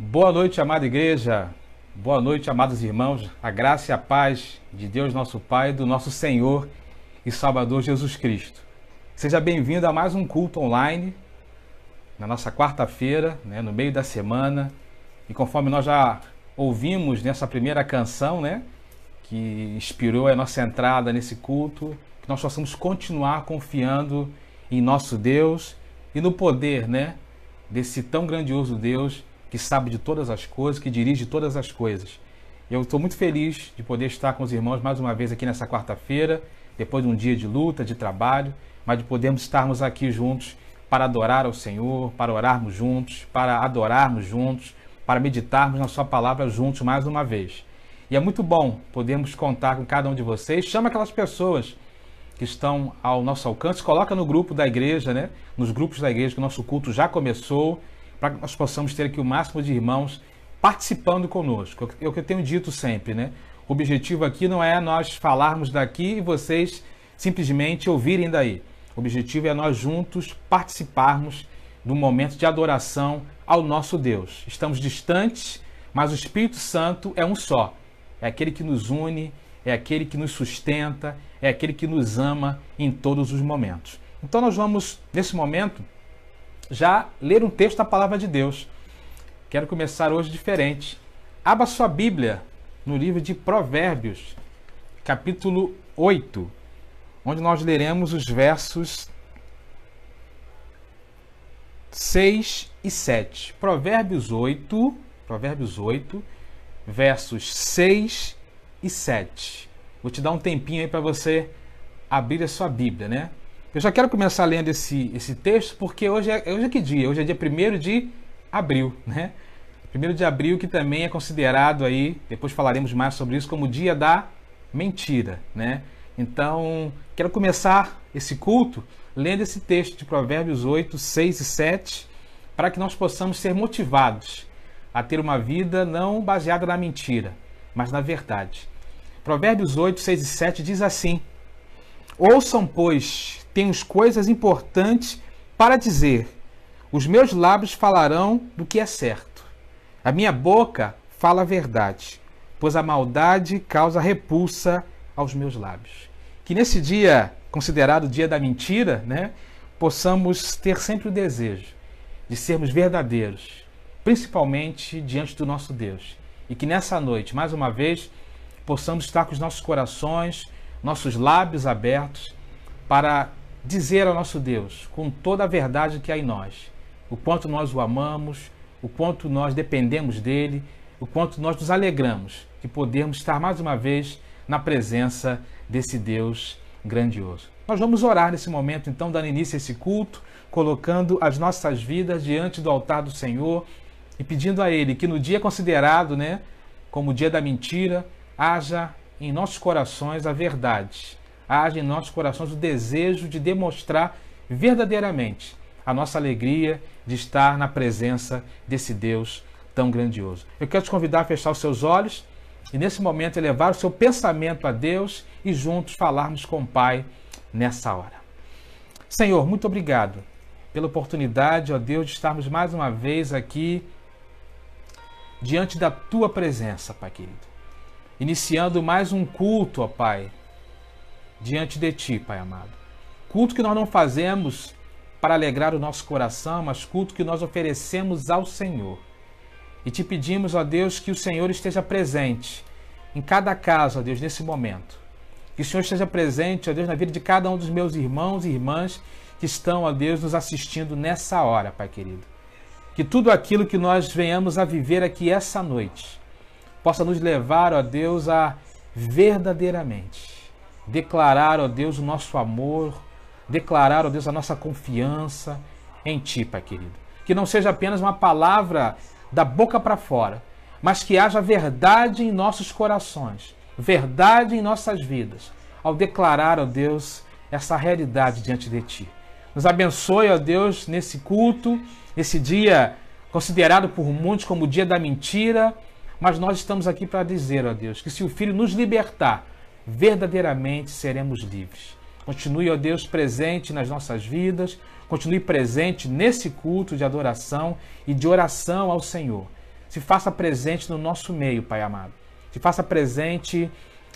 Boa noite, amada igreja. Boa noite, amados irmãos. A graça e a paz de Deus, nosso Pai, do nosso Senhor e Salvador Jesus Cristo. Seja bem-vindo a mais um culto online, na nossa quarta-feira, no meio da semana. E conforme nós já ouvimos nessa primeira canção, que inspirou a nossa entrada nesse culto, que nós possamos continuar confiando em nosso Deus e no poder, desse tão grandioso Deus que sabe de todas as coisas, que dirige todas as coisas. Eu estou muito feliz de poder estar com os irmãos mais uma vez aqui nessa quarta-feira, depois de um dia de luta, de trabalho, mas de podermos estarmos aqui juntos para adorar ao Senhor, para orarmos juntos, para adorarmos juntos, para meditarmos na sua palavra juntos mais uma vez. E é muito bom podermos contar com cada um de vocês. Chama aquelas pessoas que estão ao nosso alcance, coloca no grupo da igreja, nos grupos da igreja, que o nosso culto já começou, para que nós possamos ter aqui o máximo de irmãos participando conosco. É o que eu tenho dito sempre, O objetivo aqui não é nós falarmos daqui e vocês simplesmente ouvirem daí. O objetivo é nós juntos participarmos do momento de adoração ao nosso Deus. Estamos distantes, mas o Espírito Santo é um só. É aquele que nos une, é aquele que nos sustenta, é aquele que nos ama em todos os momentos. Então nós vamos, nesse momento, já ler um texto da Palavra de Deus. Quero começar hoje diferente. Abra sua Bíblia no livro de Provérbios, capítulo 8, onde nós leremos os versos 6 e 7. Provérbios 8, versos 6 e 7. Vou te dar um tempinho aí para você abrir a sua Bíblia, Eu já quero começar lendo esse texto, porque hoje é que dia? Hoje é dia 1º de abril, 1º de abril, que também é considerado aí, depois falaremos mais sobre isso, como o dia da mentira, Então, quero começar esse culto lendo esse texto de Provérbios 8, 6 e 7, para que nós possamos ser motivados a ter uma vida não baseada na mentira, mas na verdade. Provérbios 8, 6 e 7 diz assim: Ouçam, pois, tenho coisas importantes para dizer. Os meus lábios falarão do que é certo. A minha boca fala a verdade, pois a maldade causa repulsa aos meus lábios. Que nesse dia, considerado o dia da mentira, possamos ter sempre o desejo de sermos verdadeiros, principalmente diante do nosso Deus. E que nessa noite, mais uma vez, possamos estar com os nossos corações, nossos lábios abertos, para dizer ao nosso Deus, com toda a verdade que há em nós, o quanto nós o amamos, o quanto nós dependemos dele, o quanto nós nos alegramos de podermos estar mais uma vez na presença desse Deus grandioso. Nós vamos orar nesse momento, então, dando início a esse culto, colocando as nossas vidas diante do altar do Senhor e pedindo a Ele que no dia considerado, como o dia da mentira, haja em nossos corações a verdade, haja em nossos corações o desejo de demonstrar verdadeiramente a nossa alegria de estar na presença desse Deus tão grandioso. Eu quero te convidar a fechar os seus olhos e nesse momento elevar o seu pensamento a Deus e juntos falarmos com o Pai nessa hora. Senhor, muito obrigado pela oportunidade, ó Deus, de estarmos mais uma vez aqui diante da Tua presença, Pai querido. Iniciando mais um culto, ó Pai, diante de Ti, Pai amado. Culto que nós não fazemos para alegrar o nosso coração, mas culto que nós oferecemos ao Senhor. E Te pedimos, ó Deus, que o Senhor esteja presente em cada casa, ó Deus, nesse momento. Que o Senhor esteja presente, ó Deus, na vida de cada um dos meus irmãos e irmãs que estão, ó Deus, nos assistindo nessa hora, Pai querido. Que tudo aquilo que nós venhamos a viver aqui essa noite possa nos levar, ó Deus, a verdadeiramente declarar, ó Deus, o nosso amor, declarar, ó Deus, a nossa confiança em Ti, Pai querido. Que não seja apenas uma palavra da boca para fora, mas que haja verdade em nossos corações, verdade em nossas vidas, ao declarar, ó Deus, essa realidade diante de Ti. Nos abençoe, ó Deus, nesse culto, esse dia considerado por muitos como o dia da mentira, mas nós estamos aqui para dizer, ó Deus, que se o Filho nos libertar, verdadeiramente seremos livres. Continue, ó Deus, presente nas nossas vidas, continue presente nesse culto de adoração e de oração ao Senhor. se faça presente no nosso meio, Pai amado. Se faça presente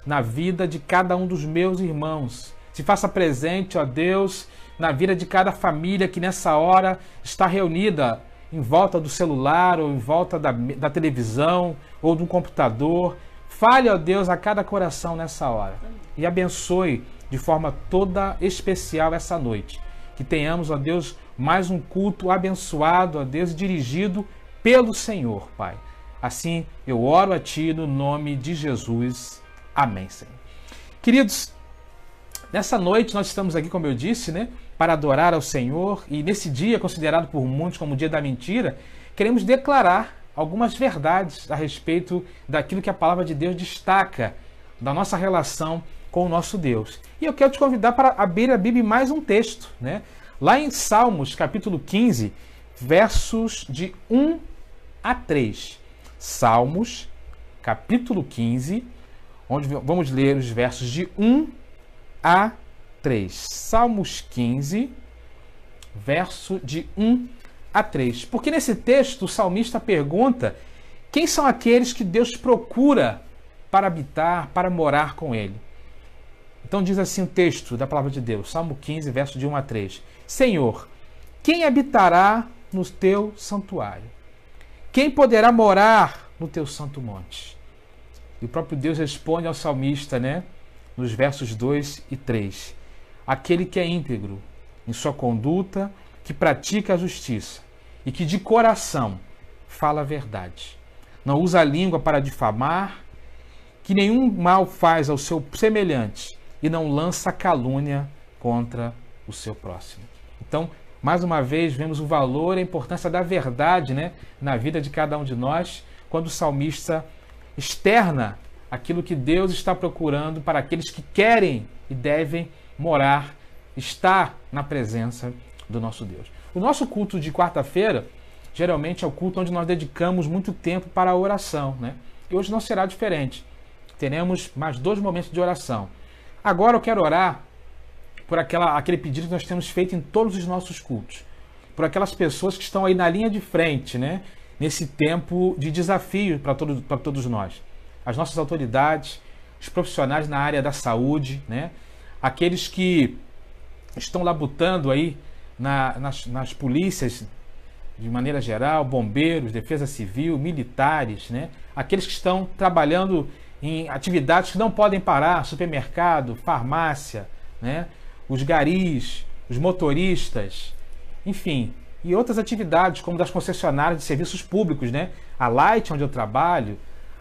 na vida de cada um dos meus irmãos. Se faça presente, ó Deus, na vida de cada família que nessa hora está reunida em volta do celular ou em volta da televisão ou do computador. Fale, ó Deus, a cada coração nessa hora e abençoe de forma toda especial essa noite. Que tenhamos, ó Deus, mais um culto abençoado, ó Deus, dirigido pelo Senhor, Pai. Assim eu oro a Ti no nome de Jesus. Amém, Senhor. Queridos, nessa noite nós estamos aqui, como eu disse, né, para adorar ao Senhor, e nesse dia, considerado por muitos como o dia da mentira, queremos declarar algumas verdades a respeito daquilo que a palavra de Deus destaca da nossa relação com o nosso Deus. E eu quero te convidar para abrir a Bíblia em mais um texto, né? Lá em Salmos, capítulo 15, versos de 1 a 3. Salmos, capítulo 15, onde vamos ler os versos de 1 a 3. Salmos 15, verso de 1 a 3. Porque nesse texto o salmista pergunta quem são aqueles que Deus procura para habitar, para morar com ele. Então diz assim o texto da palavra de Deus, Salmo 15, verso de 1 a 3. Senhor, quem habitará no teu santuário? Quem poderá morar no teu santo monte? E o próprio Deus responde ao salmista, né? Nos versos 2 e 3. Aquele que é íntegro em sua conduta, que pratica a justiça e que de coração fala a verdade. Não usa a língua para difamar, que nenhum mal faz ao seu semelhante e não lança calúnia contra o seu próximo. Então, mais uma vez, vemos o valor e a importância da verdade, né, na vida de cada um de nós, quando o salmista externa aquilo que Deus está procurando para aqueles que querem e devem morar, estar na presença do nosso Deus. O nosso culto de quarta-feira, geralmente é o culto onde nós dedicamos muito tempo para a oração, né? E hoje não será diferente. Teremos mais 2 momentos de oração. Agora eu quero orar por aquele pedido que nós temos feito em todos os nossos cultos. Por aquelas pessoas que estão aí na linha de frente, né? Nesse tempo de desafio para todos nós. As nossas autoridades, os profissionais na área da saúde, né? Aqueles que estão labutando aí nas polícias de maneira geral, bombeiros, defesa civil, militares, né? Aqueles que estão trabalhando em atividades que não podem parar, supermercado, farmácia, né? Os garis, os motoristas, enfim, e outras atividades como das concessionárias de serviços públicos, né? A Light, onde eu trabalho,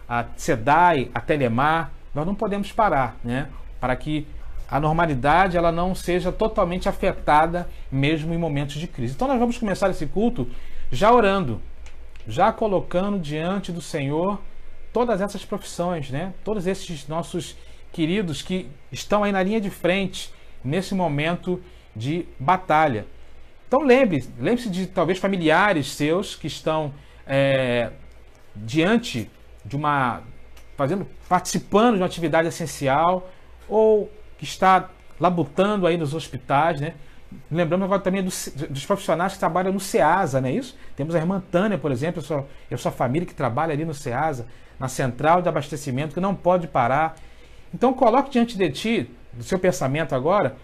a SEDAI, a Telemar, nós não podemos parar, né? Para que a normalidade ela não seja totalmente afetada mesmo em momentos de crise. Então nós vamos começar esse culto já orando, já colocando diante do Senhor todas essas profissões, né? Todos esses nossos queridos que estão aí na linha de frente nesse momento de batalha. Então lembre-se de talvez familiares seus que estão diante de participando de uma atividade essencial ou que está labutando aí nos hospitais, né? Lembrando agora também dos profissionais que trabalham no SEASA, não é isso? Temos a irmã Tânia, por exemplo, a sua família que trabalha ali no SEASA, na central de abastecimento, que não pode parar. Então coloque diante de ti, do seu pensamento agora,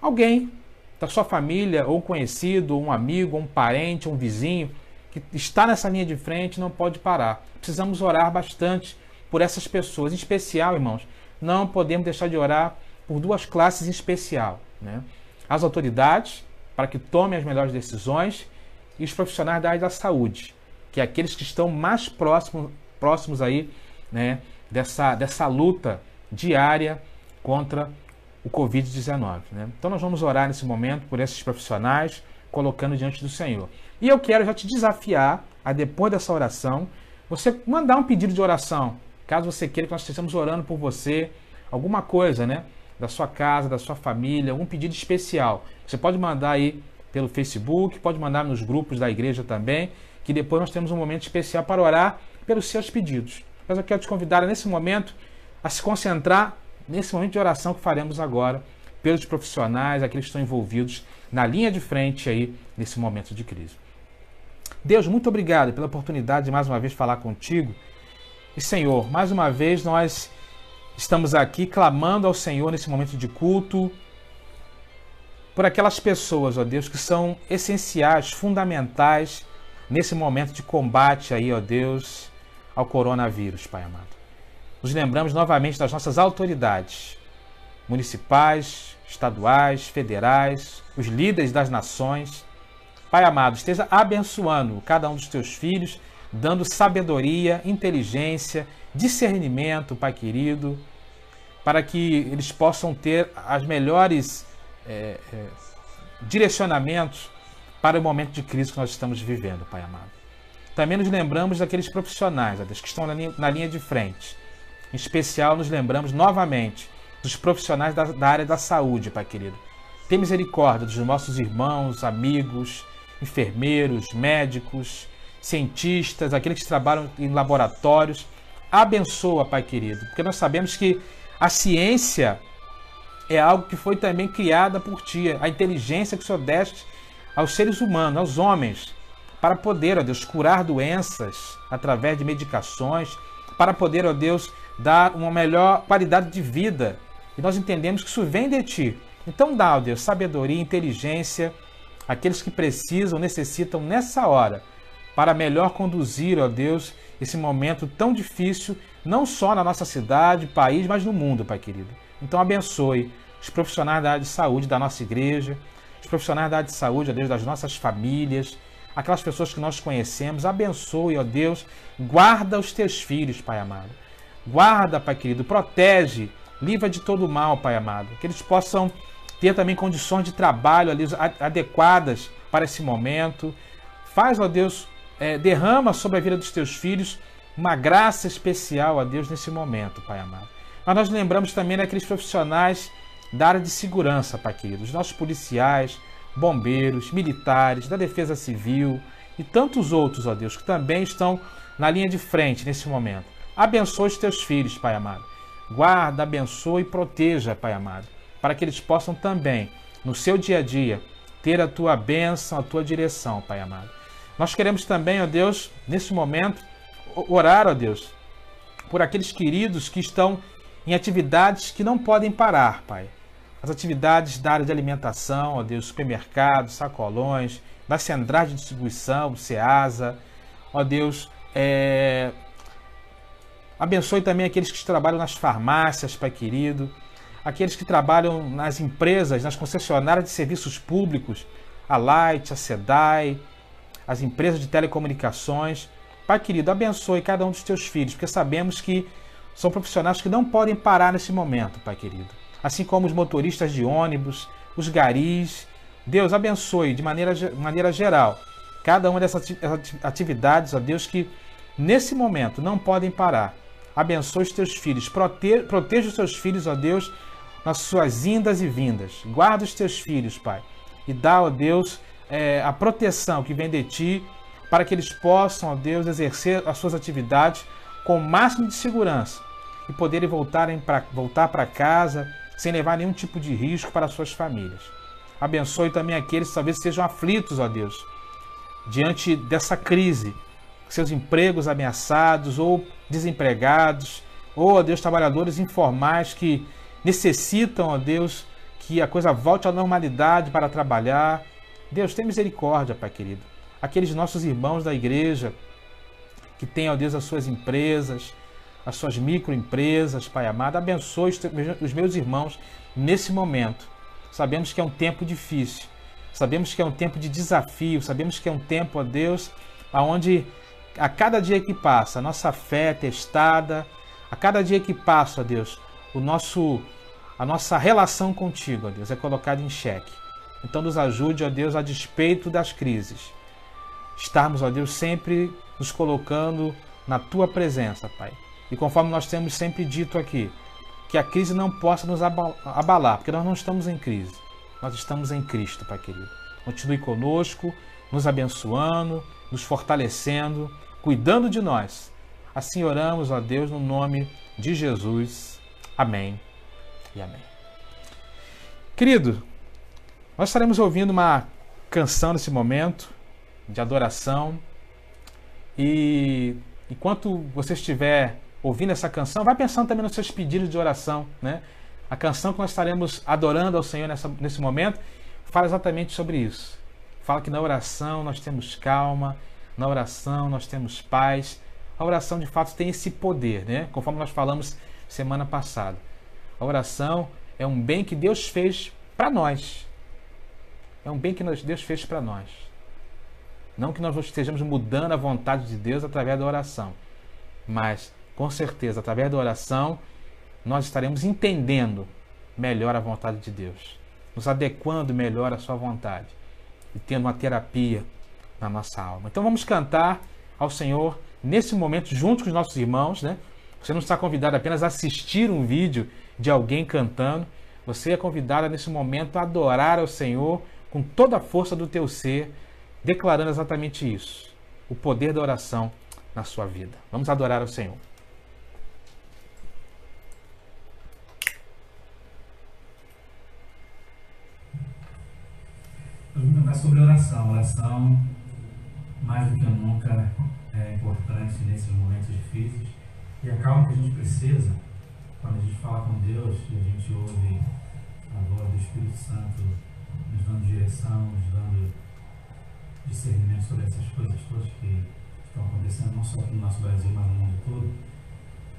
alguém da sua família, ou um conhecido, ou um amigo, ou um parente, ou um vizinho, que está nessa linha de frente e não pode parar. Precisamos orar bastante por essas pessoas. Em especial, irmãos, não podemos deixar de orar por 2 classes em especial, né? As autoridades, para que tomem as melhores decisões, e os profissionais da área da saúde, que é aqueles que estão mais próximos aí, né, dessa luta diária contra o Covid-19, né? Então nós vamos orar nesse momento por esses profissionais, colocando diante do Senhor. E eu quero já te desafiar a, depois dessa oração, você mandar um pedido de oração, caso você queira que nós estejamos orando por você, alguma coisa, né, da sua casa, da sua família, algum pedido especial. Você pode mandar aí pelo Facebook, pode mandar nos grupos da igreja também, que depois nós temos um momento especial para orar pelos seus pedidos. Mas eu quero te convidar nesse momento a se concentrar nesse momento de oração que faremos agora pelos profissionais, aqueles que estão envolvidos na linha de frente aí nesse momento de crise. Deus, muito obrigado pela oportunidade de mais uma vez falar contigo. E, Senhor, mais uma vez nós estamos aqui clamando ao Senhor nesse momento de culto por aquelas pessoas, ó Deus, que são essenciais, fundamentais nesse momento de combate aí, ó Deus, ao coronavírus, Pai amado. Nos lembramos novamente das nossas autoridades municipais, estaduais, federais, os líderes das nações. Pai amado, esteja abençoando cada um dos teus filhos, dando sabedoria, inteligência, discernimento, Pai querido, para que eles possam ter as melhores direcionamentos para o momento de crise que nós estamos vivendo, Pai amado. Também nos lembramos daqueles profissionais, ó Deus, que estão na linha de frente. Em especial, nos lembramos novamente dos profissionais da área da saúde, Pai querido. Tem misericórdia dos nossos irmãos, amigos, enfermeiros, médicos, cientistas, aqueles que trabalham em laboratórios. Abençoa, Pai querido, porque nós sabemos que a ciência é algo que foi também criada por Ti, a inteligência que o Senhor deste aos seres humanos, aos homens, para poder, ó Deus, curar doenças através de medicações, para poder, ó Deus, dar uma melhor qualidade de vida. E nós entendemos que isso vem de Ti. Então dá, ó Deus, sabedoria, inteligência, àqueles que precisam, necessitam nessa hora, para melhor conduzir, ó Deus, esse momento tão difícil, não só na nossa cidade, país, mas no mundo, Pai querido. Então abençoe os profissionais da área de saúde da nossa igreja, os profissionais da área de saúde, ó Deus, das nossas famílias, aquelas pessoas que nós conhecemos. Abençoe, ó Deus, guarda os teus filhos, Pai amado. Guarda, Pai querido, protege, livra de todo mal, Pai amado. Que eles possam ter também condições de trabalho ali, adequadas para esse momento. Faz, ó Deus, derrama sobre a vida dos teus filhos uma graça especial, ó Deus, nesse momento, Pai amado. Mas nós lembramos também daqueles profissionais da área de segurança, Pai querido, os nossos policiais, bombeiros, militares, da defesa civil e tantos outros, ó Deus, que também estão na linha de frente nesse momento. Abençoe os teus filhos, Pai amado. Guarda, abençoe e proteja, Pai amado, para que eles possam também, no seu dia a dia, ter a tua bênção, a tua direção, Pai amado. Nós queremos também, ó Deus, nesse momento, orar, ó Deus, por aqueles queridos que estão em atividades que não podem parar, Pai. As atividades da área de alimentação, ó Deus, supermercados, sacolões, das centrais de distribuição, Ceasa, ó Deus, abençoe também aqueles que trabalham nas farmácias, Pai querido, aqueles que trabalham nas empresas, nas concessionárias de serviços públicos, a Light, a SEDAI, as empresas de telecomunicações. Pai querido, abençoe cada um dos teus filhos, porque sabemos que são profissionais que não podem parar nesse momento, Pai querido. Assim como os motoristas de ônibus, os garis. Deus, abençoe de maneira geral cada uma dessas atividades, ó Deus, que nesse momento não podem parar. Abençoe os teus filhos, proteja os teus filhos, ó Deus, nas suas indas e vindas. Guarda os teus filhos, Pai, e dá, ó Deus, a proteção que vem de Ti, para que eles possam, ó Deus, exercer as suas atividades com o máximo de segurança e poderem voltar para casa sem levar nenhum tipo de risco para suas famílias. Abençoe também aqueles que talvez sejam aflitos, ó Deus, diante dessa crise, seus empregos ameaçados ou desempregados, ou, ó Deus, trabalhadores informais que necessitam, ó Deus, que a coisa volte à normalidade para trabalhar. Deus, tem misericórdia, Pai querido. Aqueles nossos irmãos da igreja que têm, ó Deus, as suas empresas, as suas microempresas, Pai amado, abençoe os meus irmãos nesse momento. Sabemos que é um tempo difícil, sabemos que é um tempo de desafio, sabemos que é um tempo, ó Deus, onde a cada dia que passa a nossa fé é testada, a cada dia que passa, ó Deus, a nossa relação contigo, ó Deus, é colocada em xeque. Então nos ajude, ó Deus, a despeito das crises, estarmos, ó Deus, sempre nos colocando na Tua presença, Pai. E conforme nós temos sempre dito aqui, que a crise não possa nos abalar, porque nós não estamos em crise, nós estamos em Cristo, Pai querido. Continue conosco, nos abençoando, nos fortalecendo, cuidando de nós. Assim oramos, ó Deus, no nome de Jesus. Amém e amém. Querido, nós estaremos ouvindo uma canção nesse momento de adoração. E enquanto você estiver ouvindo essa canção, vai pensando também nos seus pedidos de oração, né? A canção que nós estaremos adorando ao Senhor nesse momento fala exatamente sobre isso. Fala que na oração nós temos calma, na oração nós temos paz. A oração de fato tem esse poder, né? Conforme nós falamos semana passada. A oração é um bem que Deus fez para nós. É um bem que Deus fez para nós. Não que nós estejamos mudando a vontade de Deus através da oração, mas com certeza através da oração nós estaremos entendendo melhor a vontade de Deus, nos adequando melhor à sua vontade e tendo uma terapia na nossa alma. Então vamos cantar ao Senhor nesse momento junto com os nossos irmãos, né? Você não está convidado apenas a assistir um vídeo de alguém cantando, você é convidado nesse momento a adorar ao Senhor com toda a força do teu ser, declarando exatamente isso, o poder da oração na sua vida. Vamos adorar ao Senhor. Vamos cantar sobre oração. Oração, mais do que nunca, é importante nesses momentos difíceis. E a calma que a gente precisa, quando a gente fala com Deus e a gente ouve a voz do Espírito Santo nos dando direção, nos dando discernimento sobre essas coisas todas que estão acontecendo, não só aqui no nosso Brasil, mas no mundo todo.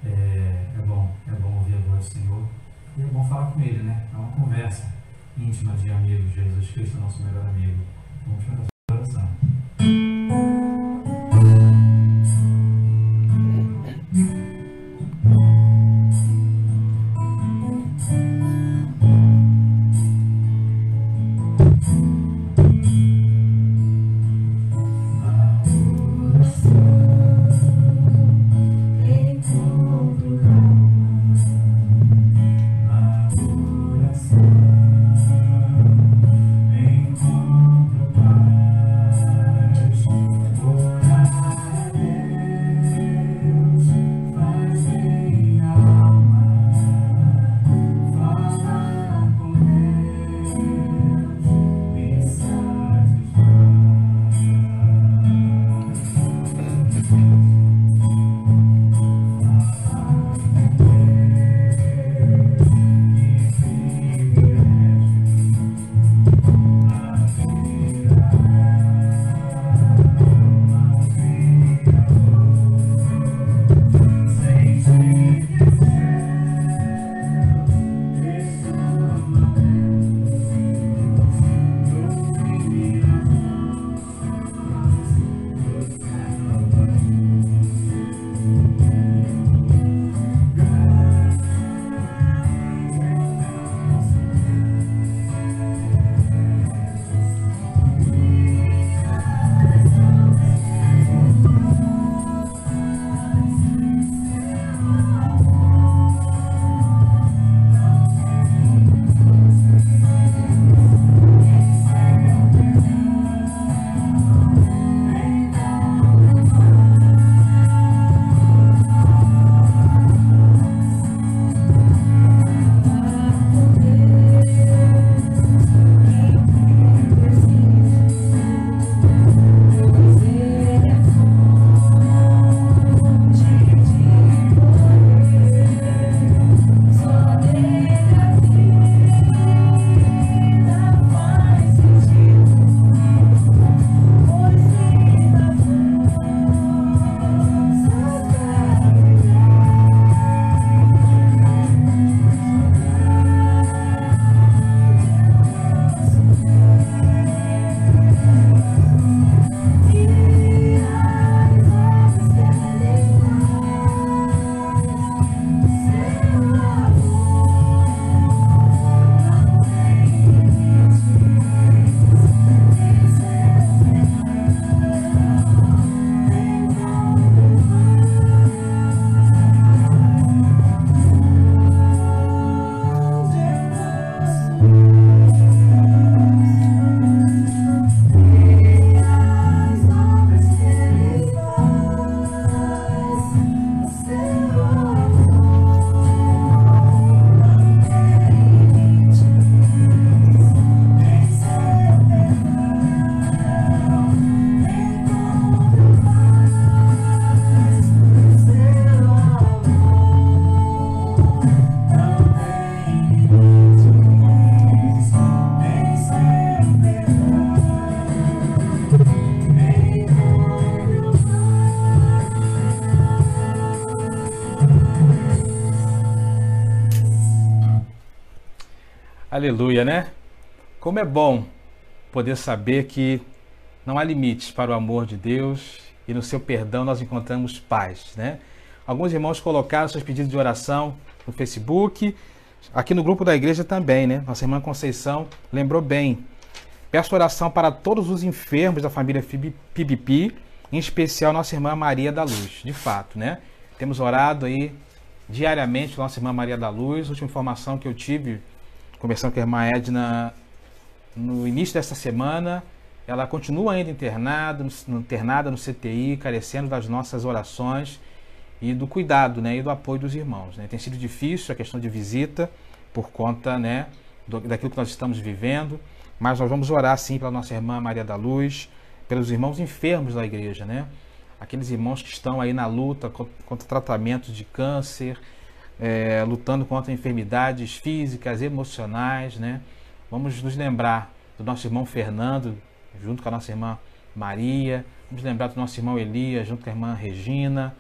É bom ouvir a voz do Senhor e é bom falar com Ele, né? É uma conversa íntima de amigos. Jesus Cristo é o nosso melhor amigo. Vamos cantar a oração. Encontro Aleluia, né? Como é bom poder saber que não há limites para o amor de Deus e no seu perdão nós encontramos paz, né? Alguns irmãos colocaram seus pedidos de oração no Facebook, aqui no grupo da igreja também, né? Nossa irmã Conceição lembrou bem. Peço oração para todos os enfermos da família PBP, em especial nossa irmã Maria da Luz. De fato, né? Temos orado aí diariamente pela nossa irmã Maria da Luz. A última informação que eu tive, conversando com a irmã Edna no início dessa semana, ela continua ainda internada no CTI, carecendo das nossas orações e do cuidado, né, e do apoio dos irmãos, né? Tem sido difícil a questão de visita por conta, né, daquilo que nós estamos vivendo, mas nós vamos orar sim pela nossa irmã Maria da Luz, pelos irmãos enfermos da igreja, né? Aqueles irmãos que estão aí na luta contra tratamentos de câncer, lutando contra enfermidades físicas, emocionais, né? Vamos nos lembrar do nosso irmão Fernando, junto com a nossa irmã Maria. Vamos lembrar do nosso irmão Elias, junto com a irmã Regina.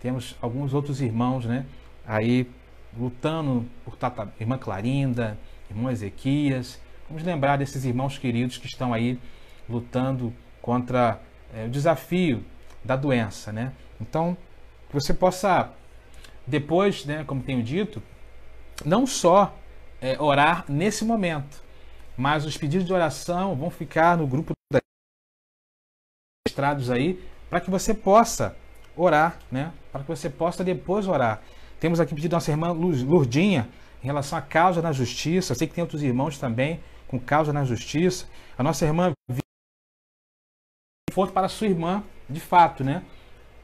Temos alguns outros irmãos, né, aí lutando por irmã Clarinda, irmão Ezequias. Vamos lembrar desses irmãos queridos que estão aí lutando contra o desafio da doença, né? Então, que você possa depois, né, como tenho dito, não só orar nesse momento, mas os pedidos de oração vão ficar no grupo registrados aí, para que você possa orar, né? Para que você possa depois orar. Temos aqui pedido da nossa irmã Lurdinha em relação à causa na justiça. Eu sei que tem outros irmãos também com causa na justiça. A nossa irmã foi para a sua irmã, de fato, né?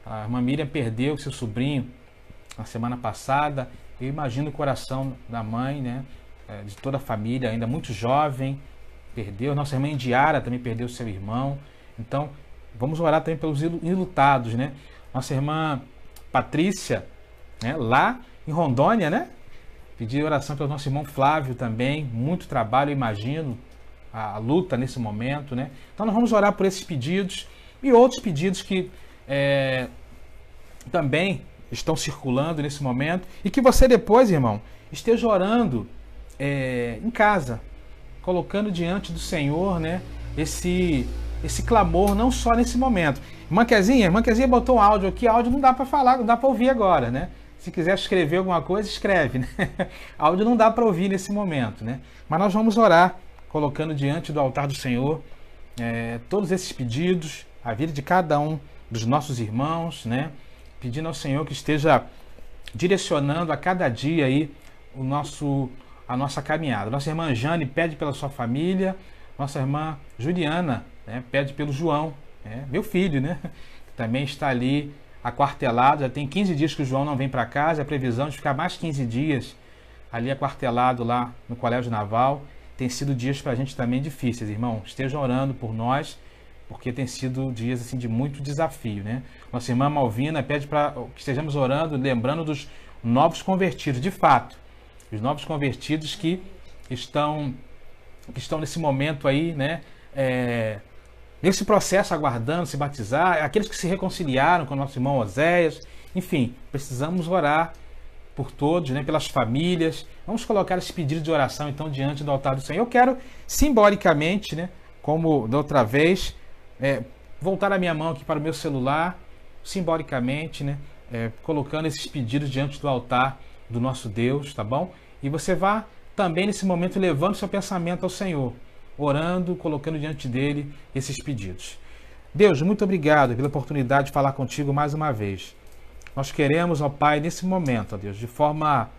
A irmã Miriam perdeu seu sobrinho na semana passada. Eu imagino o coração da mãe, né? De toda a família, ainda muito jovem, perdeu. Nossa irmã Indiara também perdeu seu irmão. Então, vamos orar também pelos enlutados, né? Nossa irmã Patrícia, né, lá em Rondônia, né? Pedir oração pelo nosso irmão Flávio também. Muito trabalho, eu imagino, a luta nesse momento, né? Então nós vamos orar por esses pedidos e outros pedidos que também estão circulando nesse momento. E que você depois, irmão, esteja orando em casa, colocando diante do Senhor, né, esse clamor, não só nesse momento. Irmã Kezinha botou um áudio aqui, áudio não dá para falar, não dá para ouvir agora, né? Se quiser escrever alguma coisa, escreve, né? Áudio não dá para ouvir nesse momento, né? Mas nós vamos orar, colocando diante do altar do Senhor todos esses pedidos, a vida de cada um dos nossos irmãos, né? Pedindo ao Senhor que esteja direcionando a cada dia aí a nossa caminhada. Nossa irmã Jane pede pela sua família, nossa irmã Juliana, né, pede pelo João, meu filho, né, que também está ali aquartelado. Já tem 15 dias que o João não vem para casa, a previsão de ficar mais 15 dias ali aquartelado lá no Colégio Naval. Tem sido dias para a gente também difíceis, irmão. Estejam orando por nós, porque tem sido dias assim de muito desafio, né? Nossa irmã Malvina pede para que estejamos orando, lembrando dos novos convertidos, de fato. Os novos convertidos que estão nesse momento aí, né? Nesse processo aguardando se batizar, aqueles que se reconciliaram com o nosso irmão Oséias. Enfim, precisamos orar por todos, né? Pelas famílias. Vamos colocar esse pedido de oração então diante do altar do Senhor. Eu quero simbolicamente, né, como da outra vez, voltar a minha mão aqui para o meu celular, simbolicamente, né, colocando esses pedidos diante do altar do nosso Deus, tá bom? E você vá também nesse momento levando seu pensamento ao Senhor, orando, colocando diante dele esses pedidos. Deus, muito obrigado pela oportunidade de falar contigo mais uma vez. Nós queremos, ó Pai, nesse momento, ó Deus, de forma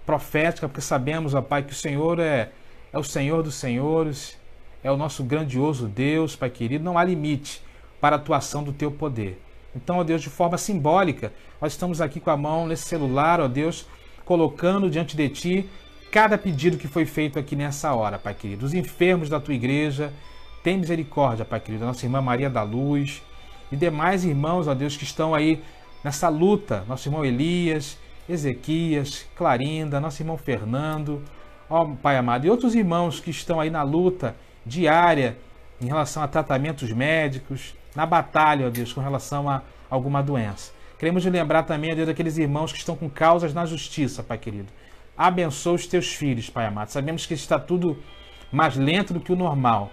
profética, porque sabemos, ó Pai, que o Senhor é o Senhor dos senhores, é o nosso grandioso Deus, Pai querido. Não há limite para a atuação do teu poder. Então, ó Deus, de forma simbólica, nós estamos aqui com a mão nesse celular, ó Deus, colocando diante de ti cada pedido que foi feito aqui nessa hora, Pai querido. Os enfermos da tua igreja, tem misericórdia, Pai querido. A nossa irmã Maria da Luz e demais irmãos, ó Deus, que estão aí nessa luta. Nosso irmão Elias, Ezequias, Clarinda, nosso irmão Fernando, ó Pai amado, e outros irmãos que estão aí na luta diária em relação a tratamentos médicos, na batalha, ó Deus, com relação a alguma doença. Queremos lembrar também, ó Deus, daqueles irmãos que estão com causas na justiça, Pai querido. abençoa os teus filhos, Pai amado. Sabemos que está tudo mais lento do que o normal,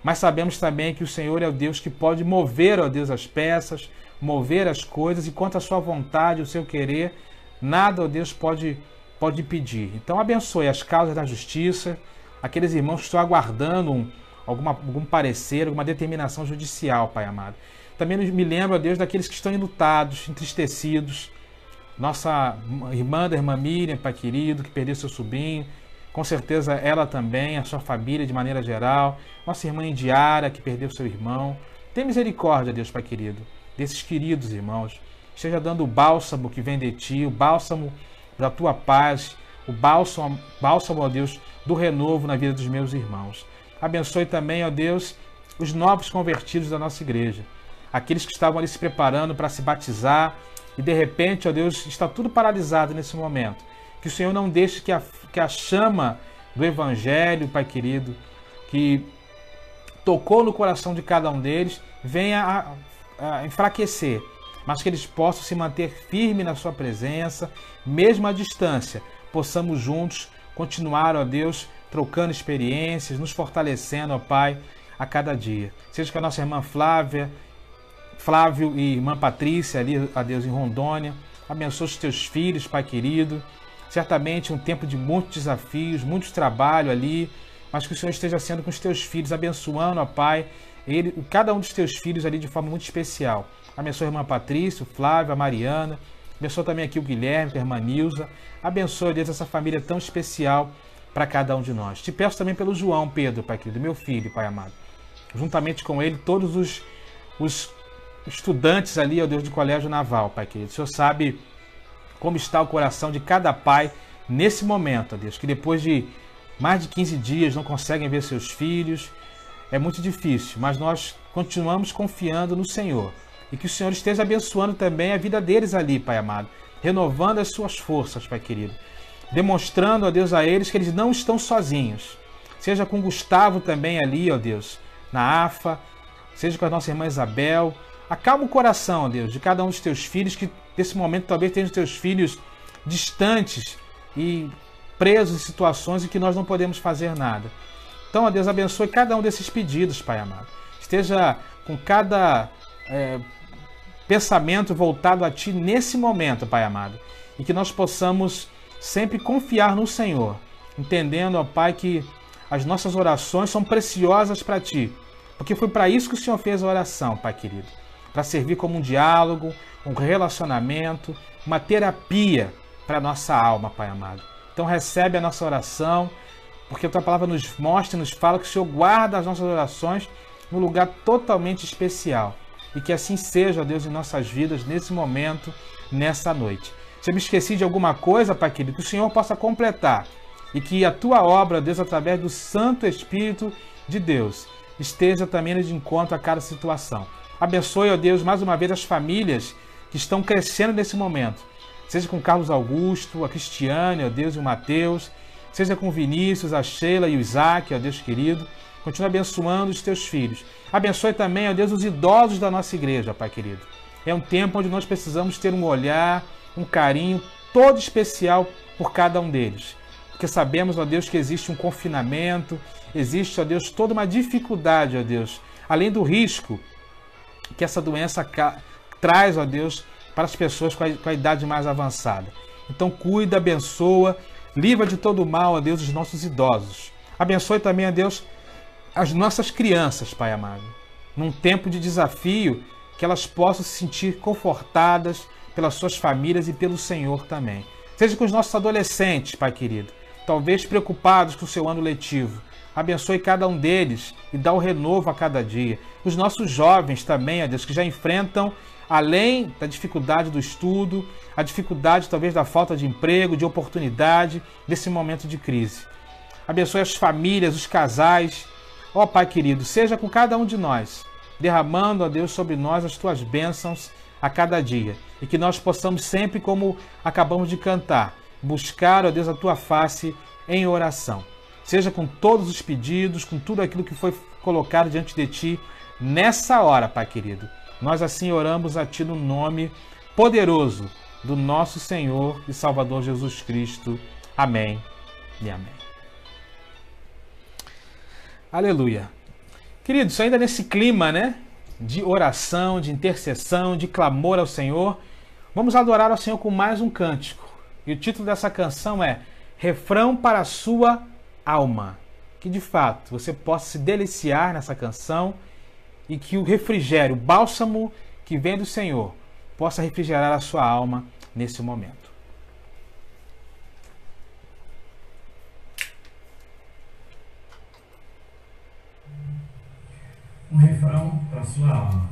mas sabemos também que o Senhor é o Deus que pode mover, ó Deus, as peças, mover as coisas, e quanto à sua vontade, o seu querer, nada, ó Deus, pode impedir. Então abençoe as causas da justiça, aqueles irmãos que estão aguardando algum parecer, alguma determinação judicial, Pai amado. Também me lembro, ó Deus, daqueles que estão enlutados, entristecidos. Nossa irmã da irmã Miriam, Pai querido, que perdeu seu sobrinho, com certeza ela também, a sua família de maneira geral. Nossa irmã Indiara, que perdeu seu irmão. Tem misericórdia, Deus, Pai querido, desses queridos irmãos. Esteja dando o bálsamo que vem de Ti, o bálsamo da Tua paz, o bálsamo, ó Deus, do renovo na vida dos meus irmãos. Abençoe também, ó Deus, os novos convertidos da nossa igreja. Aqueles que estavam ali se preparando para se batizar e de repente, ó Deus, está tudo paralisado nesse momento. Que o Senhor não deixe que a chama do Evangelho, Pai querido, que tocou no coração de cada um deles, venha a enfraquecer, mas que eles possam se manter firmes na sua presença, mesmo à distância. Possamos juntos continuar, ó Deus, trocando experiências, nos fortalecendo, ó Pai, a cada dia. Seja com a nossa irmã Flávio e irmã Patrícia ali, ó Deus, em Rondônia. Abençoe os teus filhos, Pai querido. Certamente um tempo de muitos desafios, muito trabalho ali, mas que o Senhor esteja sendo com os teus filhos, abençoando, ó Pai, cada um dos teus filhos ali de forma muito especial. Abençoe a irmã Patrícia, o Flávio, a Mariana. Abençoe também aqui o Guilherme, a irmã Nilza. Abençoe, Deus, essa família tão especial para cada um de nós. Te peço também pelo João Pedro, Pai querido, meu filho, Pai amado. Juntamente com ele, todos os estudantes ali, ó Deus, do Colégio Naval, Pai querido. O Senhor sabe como está o coração de cada pai nesse momento, ó Deus, que depois de mais de 15 dias não conseguem ver seus filhos. É muito difícil, mas nós continuamos confiando no Senhor. E que o Senhor esteja abençoando também a vida deles ali, Pai amado. Renovando as suas forças, Pai querido. Demonstrando, ó Deus, a eles que eles não estão sozinhos. Seja com Gustavo também ali, ó Deus, na AFA. Seja com a nossa irmã Isabel. Acalma o coração, ó Deus, de cada um dos teus filhos, que nesse momento talvez tenham os teus filhos distantes e presos em situações em que nós não podemos fazer nada. Então, ó Deus, abençoe cada um desses pedidos, Pai amado. Esteja com cada pensamento voltado a Ti nesse momento, Pai amado. E que nós possamos sempre confiar no Senhor, entendendo, ó Pai, que as nossas orações são preciosas para Ti. Porque foi para isso que o Senhor fez a oração, Pai querido. Para servir como um diálogo, um relacionamento, uma terapia para a nossa alma, Pai amado. Então recebe a nossa oração, porque a Tua palavra nos mostra e nos fala que o Senhor guarda as nossas orações num lugar totalmente especial. E que assim seja, ó Deus, em nossas vidas, nesse momento, nessa noite. Se eu me esqueci de alguma coisa, Pai querido, que o Senhor possa completar. E que a Tua obra, ó Deus, através do Santo Espírito de Deus, esteja também de encontro a cada situação. Abençoe, ó Deus, mais uma vez as famílias que estão crescendo nesse momento. Seja com Carlos Augusto, a Cristiane, ó Deus, e o Mateus. Seja com o Vinícius, a Sheila e o Isaac, ó Deus querido. Continua abençoando os teus filhos. Abençoe também, ó Deus, os idosos da nossa igreja, Pai querido. É um tempo onde nós precisamos ter um olhar, um carinho todo especial por cada um deles. Porque sabemos, ó Deus, que existe um confinamento, existe, ó Deus, toda uma dificuldade, ó Deus, além do risco que essa doença traz, ó Deus, para as pessoas com a idade mais avançada. Então cuida, abençoa, livra de todo o mal, ó Deus, os nossos idosos. Abençoe também, ó Deus, as nossas crianças, Pai amado. Num tempo de desafio, que elas possam se sentir confortadas pelas suas famílias e pelo Senhor também. Seja com os nossos adolescentes, Pai querido, talvez preocupados com o seu ano letivo. Abençoe cada um deles e dá o renovo a cada dia. Os nossos jovens também, ó Deus, que já enfrentam, além da dificuldade do estudo, a dificuldade talvez da falta de emprego, de oportunidade, nesse momento de crise. Abençoe as famílias, os casais. Ó Pai querido, seja com cada um de nós, derramando, ó Deus, sobre nós as Tuas bênçãos a cada dia. E que nós possamos sempre, como acabamos de cantar, buscar, ó Deus, a Tua face em oração. Seja com todos os pedidos, com tudo aquilo que foi colocado diante de Ti nessa hora, Pai querido. Nós assim oramos a Ti no nome poderoso do nosso Senhor e Salvador Jesus Cristo. Amém e amém. Aleluia. Queridos, ainda nesse clima, né, de oração, de intercessão, de clamor ao Senhor, vamos adorar ao Senhor com mais um cântico. E o título dessa canção é Refrão para a Sua Alma. Que de fato você possa se deliciar nessa canção e que o refrigério, o bálsamo que vem do Senhor, possa refrigerar a sua alma nesse momento. Um refrão para a sua alma.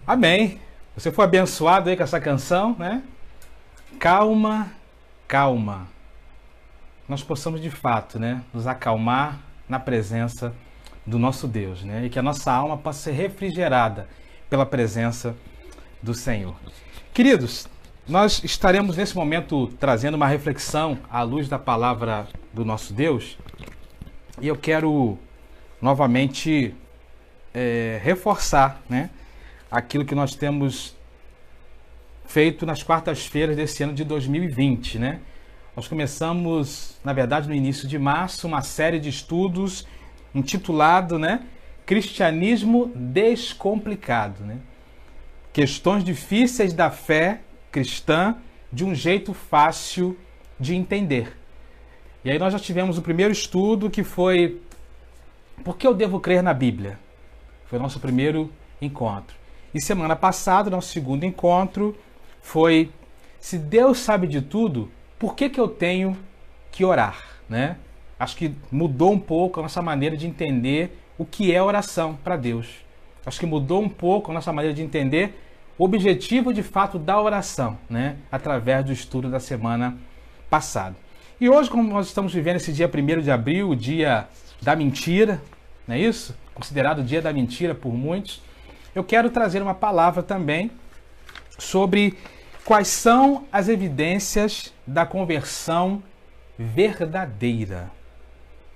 Amém. Você foi abençoado aí com essa canção, né? Calma, calma. Nós possamos de fato, né, nos acalmar na presença do nosso Deus, né? E que a nossa alma possa ser refrigerada pela presença do Senhor. Queridos, nós estaremos nesse momento trazendo uma reflexão à luz da palavra do nosso Deus. E eu quero novamente reforçar, né, aquilo que nós temos feito nas quartas-feiras desse ano de 2020, né? Nós começamos, na verdade, no início de março, uma série de estudos intitulado, né, Cristianismo Descomplicado, né? Questões difíceis da fé cristã de um jeito fácil de entender. E aí nós já tivemos o primeiro estudo, que foi por que eu devo crer na Bíblia? Foi o nosso primeiro encontro. E semana passada, nosso segundo encontro, foi se Deus sabe de tudo, por que eu tenho que orar? Né? Acho que mudou um pouco a nossa maneira de entender o que é oração para Deus. Acho que mudou um pouco a nossa maneira de entender o objetivo de fato da oração, né? Através do estudo da semana passada. E hoje, como nós estamos vivendo esse dia 1º de abril, o dia da mentira, não é isso? Considerado o dia da mentira por muitos, eu quero trazer uma palavra também sobre quais são as evidências da conversão verdadeira.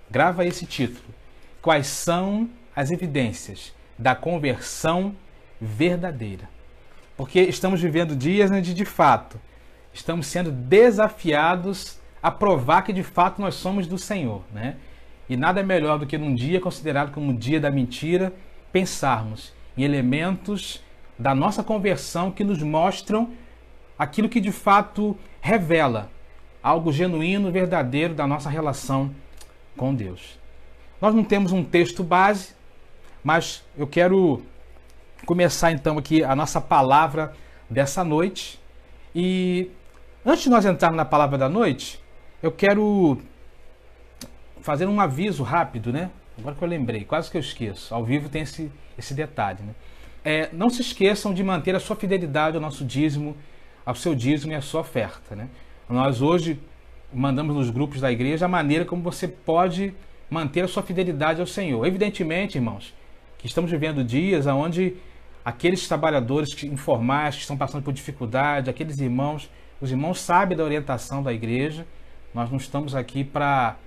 Grava esse título. Quais são as evidências da conversão verdadeira? Porque estamos vivendo dias onde, de fato, estamos sendo desafiados a provar que, de fato, nós somos do Senhor, né? E nada melhor do que num dia considerado como o dia da mentira, pensarmos em elementos da nossa conversão que nos mostram aquilo que, de fato, revela algo genuíno, verdadeiro da nossa relação com Deus. Nós não temos um texto base, mas eu quero começar então aqui a nossa palavra dessa noite. E antes de nós entrarmos na palavra da noite, eu quero fazer um aviso rápido, né? Agora que eu lembrei, quase que eu esqueço. Ao vivo tem esse detalhe, né? Não se esqueçam de manter a sua fidelidade ao nosso dízimo, ao seu dízimo e à sua oferta, né? Nós hoje mandamos nos grupos da igreja a maneira como você pode manter a sua fidelidade ao Senhor. Evidentemente, irmãos, que estamos vivendo dias onde aqueles trabalhadores informais que estão passando por dificuldade, aqueles irmãos, os irmãos sabem da orientação da igreja. Nós não estamos aqui para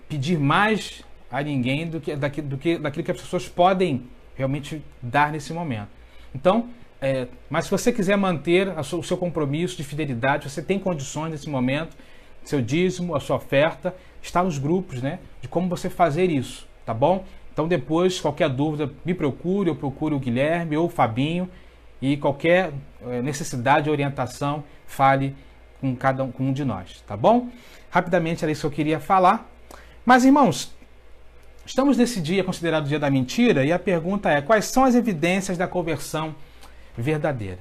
pedir mais a ninguém do que daquilo que as pessoas podem realmente dar nesse momento. Então, mas se você quiser manter o seu compromisso de fidelidade, você tem condições nesse momento, seu dízimo, a sua oferta, está nos grupos, né, de como você fazer isso, tá bom? Então depois, qualquer dúvida, me procure, eu procuro o Guilherme ou o Fabinho, e qualquer necessidade de orientação, fale com um de nós, tá bom? Rapidamente era isso que eu queria falar. Mas, irmãos, estamos nesse dia considerado o dia da mentira, e a pergunta é, quais são as evidências da conversão verdadeira?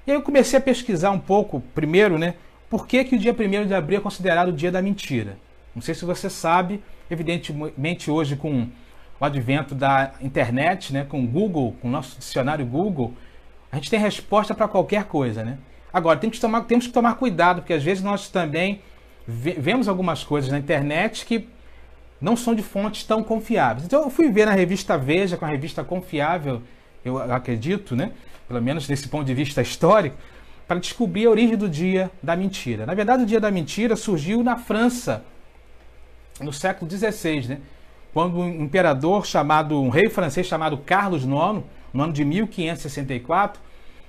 E aí eu comecei a pesquisar um pouco, primeiro, né, por que o dia 1º de abril é considerado o dia da mentira. Não sei se você sabe, evidentemente hoje com o advento da internet, né, com o Google, com o nosso dicionário Google, a gente tem resposta para qualquer coisa, né? Agora, temos que tomar cuidado, porque às vezes nós também vemos algumas coisas na internet que não são de fontes tão confiáveis. Então eu fui ver na revista Veja, com a revista confiável, eu acredito, né, pelo menos desse ponto de vista histórico, para descobrir a origem do dia da mentira. Na verdade, o dia da mentira surgiu na França, no século XVI, né, quando um rei francês chamado Carlos IX, no ano de 1564,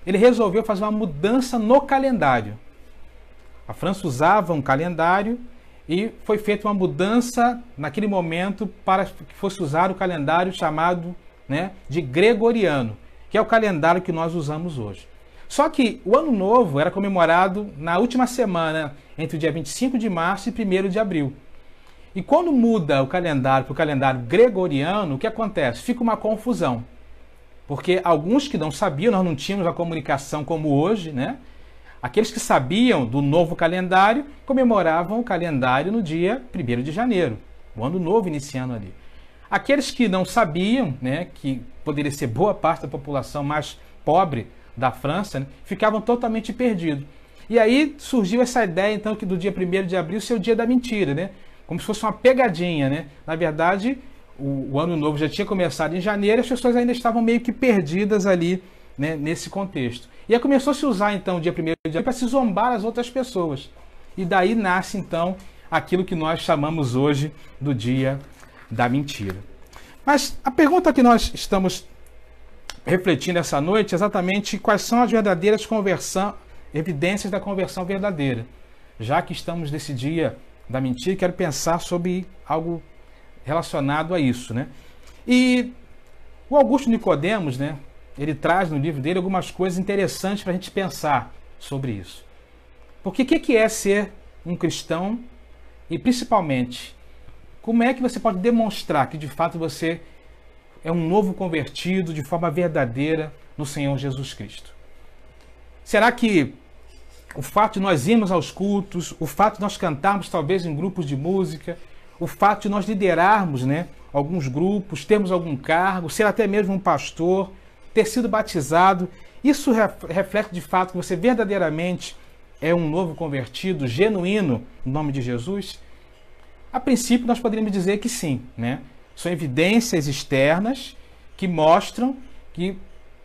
ele resolveu fazer uma mudança no calendário. A França usava um calendário e foi feita uma mudança naquele momento para que fosse usar o calendário chamado, né, de Gregoriano, que é o calendário que nós usamos hoje. Só que o Ano Novo era comemorado na última semana, entre o dia 25 de março e 1º de abril. E quando muda o calendário para o calendário gregoriano, o que acontece? Fica uma confusão. Porque alguns que não sabiam, nós não tínhamos a comunicação como hoje, né? Aqueles que sabiam do novo calendário comemoravam o calendário no dia 1º de janeiro, o Ano Novo iniciando ali. Aqueles que não sabiam, né, que poderia ser boa parte da população mais pobre da França, né, ficavam totalmente perdidos. E aí surgiu essa ideia, então, que do dia 1º de abril ser o dia da mentira, né? Como se fosse uma pegadinha, né? Na verdade, o Ano Novo já tinha começado em janeiro e as pessoas ainda estavam meio que perdidas ali, né, nesse contexto. E aí começou a se usar, então, o dia 1º de abril para se zombar as outras pessoas. E daí nasce, então, aquilo que nós chamamos hoje do dia da mentira. Mas a pergunta que nós estamos refletindo essa noite é exatamente quais são as verdadeiras evidências da conversão verdadeira. Já que estamos nesse dia da mentira, quero pensar sobre algo relacionado a isso, né? E o Augusto Nicodemos, né, ele traz no livro dele algumas coisas interessantes para a gente pensar sobre isso. Porque o que é ser um cristão E principalmente, como é que você pode demonstrar que de fato você é um novo convertido de forma verdadeira no Senhor Jesus Cristo? Será que o fato de nós irmos aos cultos, o fato de nós cantarmos talvez em grupos de música, o fato de nós liderarmos, né, alguns grupos, termos algum cargo, ser até mesmo um pastor, ter sido batizado, isso reflete de fato que você verdadeiramente é um novo convertido, genuíno, no nome de Jesus? A princípio, nós poderíamos dizer que sim, né? São evidências externas que mostram que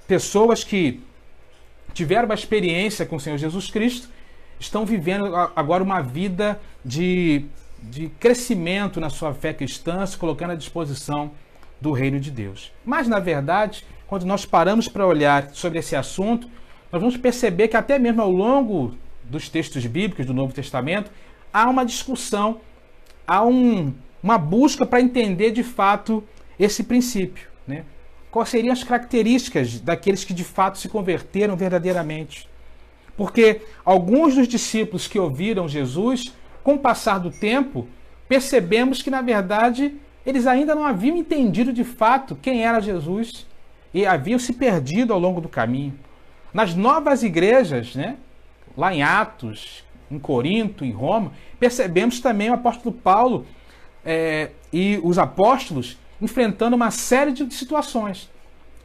pessoas que tiveram uma experiência com o Senhor Jesus Cristo estão vivendo agora uma vida de crescimento na sua fé cristã, se colocando à disposição do reino de Deus. Mas, na verdade, quando nós paramos para olhar sobre esse assunto, nós vamos perceber que até mesmo ao longo dos textos bíblicos do Novo Testamento, há uma discussão, há uma busca para entender de fato esse princípio, né? Quais seriam as características daqueles que de fato se converteram verdadeiramente? Porque alguns dos discípulos que ouviram Jesus, com o passar do tempo, percebemos que na verdade eles ainda não haviam entendido de fato quem era Jesus e haviam se perdido ao longo do caminho. Nas novas igrejas, né? Lá em Atos, em Corinto, em Roma, percebemos também o apóstolo Paulo e os apóstolos enfrentando uma série de situações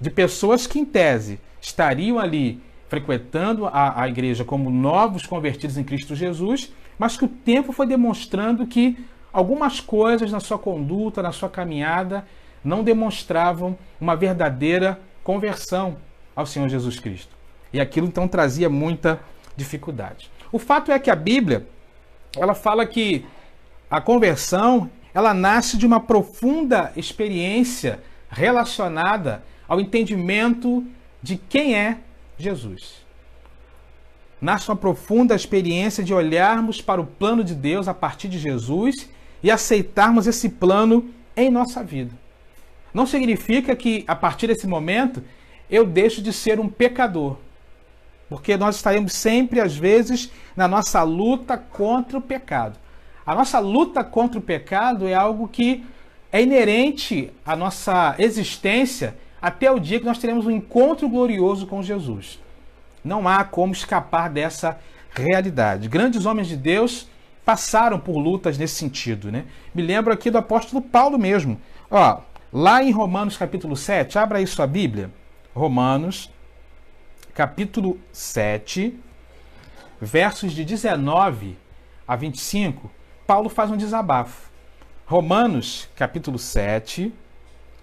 de pessoas que, em tese, estariam ali frequentando a igreja como novos convertidos em Cristo Jesus, mas que o tempo foi demonstrando que algumas coisas na sua conduta, na sua caminhada, não demonstravam uma verdadeira conversão ao Senhor Jesus Cristo. E aquilo, então, trazia muita dificuldade. O fato é que a Bíblia, ela fala que a conversão, ela nasce de uma profunda experiência relacionada ao entendimento de quem é Jesus. Nasce uma profunda experiência de olharmos para o plano de Deus a partir de Jesus e aceitarmos esse plano em nossa vida. Não significa que, a partir desse momento, eu deixo de ser um pecador. Porque nós estaremos sempre, às vezes, na nossa luta contra o pecado. A nossa luta contra o pecado é algo que é inerente à nossa existência até o dia que nós teremos um encontro glorioso com Jesus. Não há como escapar dessa realidade. Grandes homens de Deus passaram por lutas nesse sentido, né? Me lembro aqui do apóstolo Paulo mesmo. Ó, lá em Romanos capítulo 7, abra aí sua Bíblia. Romanos capítulo 7, versos de 19 a 25, Paulo faz um desabafo. Romanos, capítulo 7,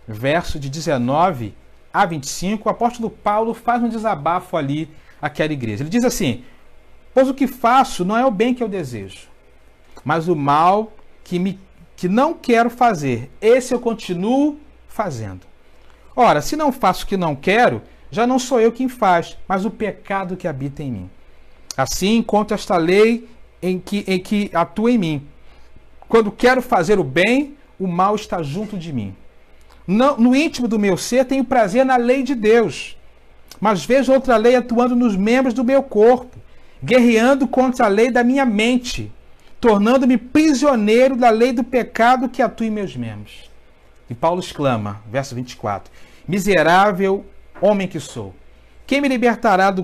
verso de 19 a 25, o apóstolo Paulo faz um desabafo ali àquela igreja. Ele diz assim: pois o que faço não é o bem que eu desejo, mas o mal que não quero fazer, esse eu continuo fazendo. Ora, se não faço o que não quero, já não sou eu quem faz, mas o pecado que habita em mim. Assim, encontro esta lei em que atua em mim. Quando quero fazer o bem, o mal está junto de mim. No íntimo do meu ser, tenho prazer na lei de Deus, mas vejo outra lei atuando nos membros do meu corpo, guerreando contra a lei da minha mente, tornando-me prisioneiro da lei do pecado que atua em meus membros. E Paulo exclama, verso 24, miserável homem que sou, quem me libertará do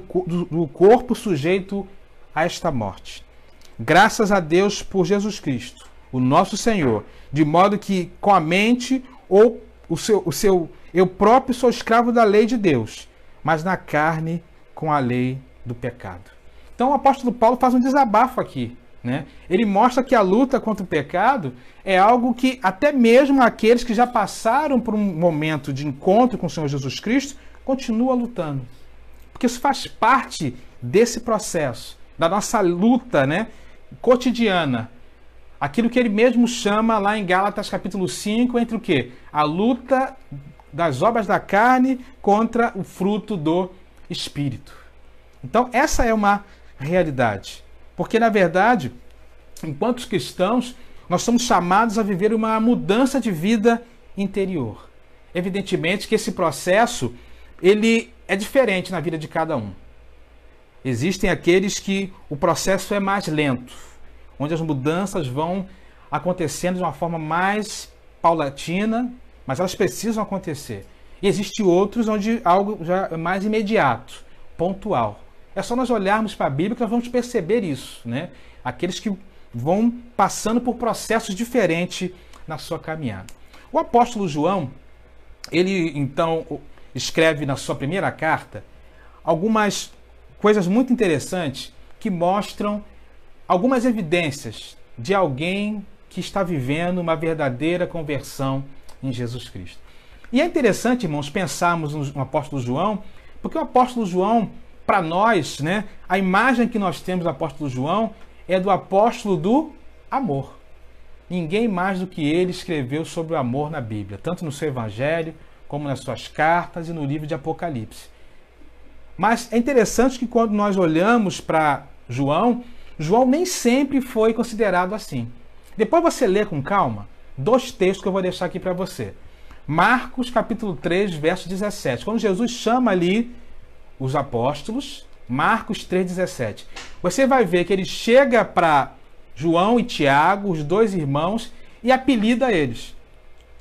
corpo sujeito a esta morte? Graças a Deus por Jesus Cristo, o nosso Senhor, de modo que com a mente ou eu próprio sou escravo da lei de Deus, mas na carne com a lei do pecado. Então o apóstolo Paulo faz um desabafo aqui, né? Ele mostra que a luta contra o pecado é algo que até mesmo aqueles que já passaram por um momento de encontro com o Senhor Jesus Cristo continuam lutando. Porque isso faz parte desse processo, da nossa luta, né, cotidiana. Aquilo que ele mesmo chama lá em Gálatas capítulo 5, entre o quê? A luta das obras da carne contra o fruto do Espírito. Então essa é uma realidade. Porque na verdade, enquanto cristãos, nós somos chamados a viver uma mudança de vida interior. Evidentemente que esse processo, ele é diferente na vida de cada um. Existem aqueles que o processo é mais lento, onde as mudanças vão acontecendo de uma forma mais paulatina, mas elas precisam acontecer. E existem outros onde algo já é mais imediato, pontual. É só nós olharmos para a Bíblia que nós vamos perceber isso, né? Aqueles que vão passando por processos diferentes na sua caminhada. O apóstolo João, ele então escreve na sua primeira carta algumas coisas muito interessantes que mostram algumas evidências de alguém que está vivendo uma verdadeira conversão em Jesus Cristo. E é interessante, irmãos, pensarmos no apóstolo João, porque o apóstolo João, para nós, né, a imagem que nós temos do apóstolo João é do apóstolo do amor. Ninguém mais do que ele escreveu sobre o amor na Bíblia, tanto no seu evangelho, como nas suas cartas e no livro de Apocalipse. Mas é interessante que quando nós olhamos para João, João nem sempre foi considerado assim. Depois você lê com calma 2 textos que eu vou deixar aqui para você. Marcos capítulo 3, verso 17. Quando Jesus chama ali os apóstolos, Marcos 3,17. Você vai ver que ele chega para João e Tiago, os 2 irmãos, e apelida eles.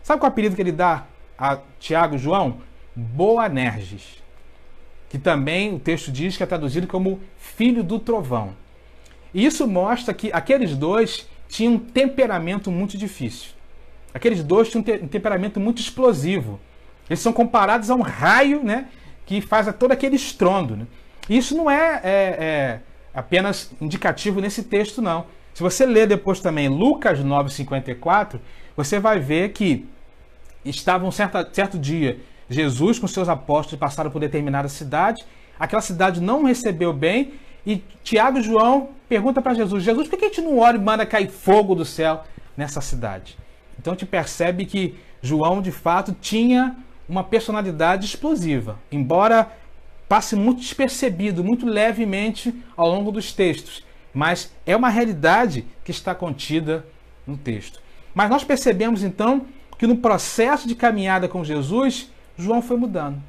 Sabe qual é o apelido que ele dá a Tiago e João? Boanerges. Que também o texto diz que é traduzido como filho do trovão. E isso mostra que aqueles 2 tinham um temperamento muito difícil. Aqueles 2 tinham um temperamento muito explosivo. Eles são comparados a um raio, né, que faz todo aquele estrondo. Né? E isso não é apenas indicativo nesse texto, não. Se você ler depois também Lucas 9,54, você vai ver que estavam certo dia, Jesus com seus apóstolos passaram por determinada cidade, aquela cidade não recebeu bem, e Tiago e João perguntam para Jesus, por que a gente não ora e manda cair fogo do céu nessa cidade? Então a gente percebe que João, de fato, tinha uma personalidade explosiva, embora passe muito despercebido, muito levemente ao longo dos textos, mas é uma realidade que está contida no texto. Mas nós percebemos então que no processo de caminhada com Jesus, João foi mudando.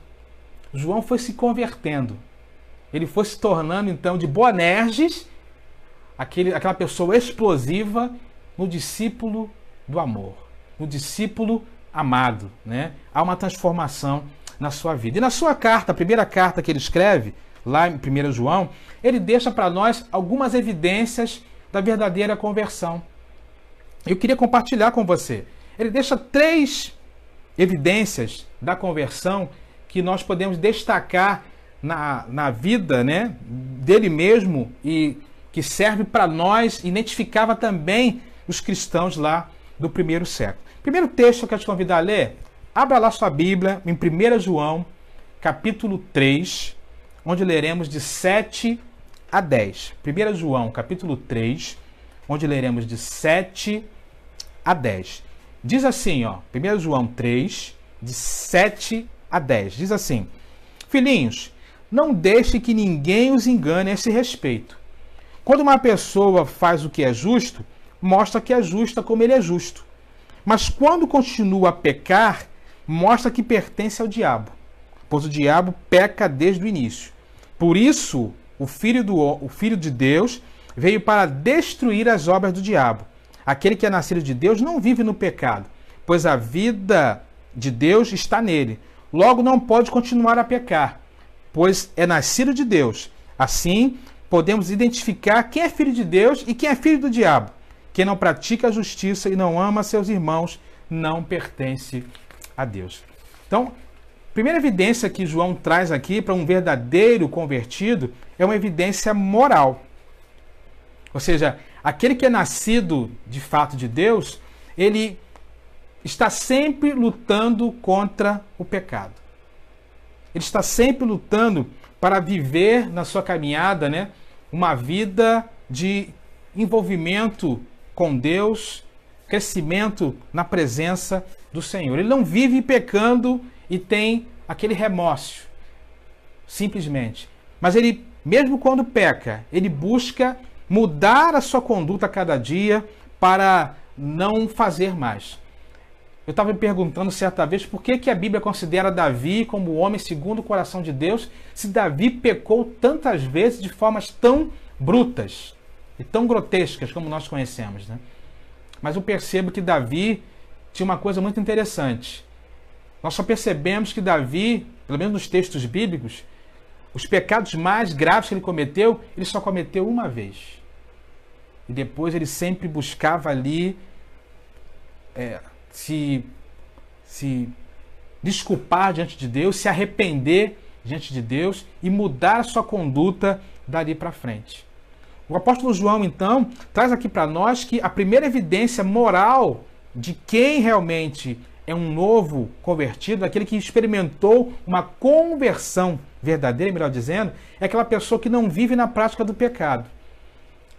João foi se convertendo. Ele foi se tornando então de Boanerges, aquela pessoa explosiva, no discípulo do amor, no discípulo amado, né? Há uma transformação na sua vida. E na sua carta, a primeira carta que ele escreve, lá em 1 João, ele deixa para nós algumas evidências da verdadeira conversão. Eu queria compartilhar com você. Ele deixa 3 evidências da conversão que nós podemos destacar na vida, né, dele mesmo e que serve para nós, identificava também os cristãos lá do primeiro século. Primeiro texto que eu quero te convidar a ler, abra lá sua Bíblia em 1 João, capítulo 3, onde leremos de 7 a 10. 1 João, capítulo 3, onde leremos de 7 a 10. Diz assim, 1 João 3, de 7 a 10. Diz assim, filhinhos, não deixe que ninguém os engane a esse respeito. Quando uma pessoa faz o que é justo, mostra que é justa como ele é justo. Mas quando continua a pecar, mostra que pertence ao diabo, pois o diabo peca desde o início. Por isso, o Filho de Deus veio para destruir as obras do diabo. Aquele que é nascido de Deus não vive no pecado, pois a vida de Deus está nele. Logo não pode continuar a pecar, pois é nascido de Deus. Assim, podemos identificar quem é filho de Deus e quem é filho do diabo. Quem não pratica a justiça e não ama seus irmãos não pertence a Deus. Então, a primeira evidência que João traz aqui para um verdadeiro convertido é uma evidência moral. Ou seja, aquele que é nascido de fato de Deus, ele está sempre lutando contra o pecado. Ele está sempre lutando para viver na sua caminhada, né, uma vida de envolvimento com Deus, crescimento na presença do Senhor. Ele não vive pecando e tem aquele remorso, simplesmente. Mas ele, mesmo quando peca, ele busca mudar a sua conduta a cada dia para não fazer mais. Eu estava me perguntando certa vez por que a Bíblia considera Davi como o homem segundo o coração de Deus, se Davi pecou tantas vezes de formas tão brutas e tão grotescas como nós conhecemos, né? Mas eu percebo que Davi tinha uma coisa muito interessante. Nós só percebemos que Davi, pelo menos nos textos bíblicos, os pecados mais graves que ele cometeu, ele só cometeu uma vez. E depois ele sempre buscava ali se desculpar diante de Deus, se arrepender diante de Deus e mudar a sua conduta dali para frente. O apóstolo João, então, traz aqui para nós que a primeira evidência moral de quem realmente é um novo convertido, aquele que experimentou uma conversão verdadeira, melhor dizendo, é aquela pessoa que não vive na prática do pecado.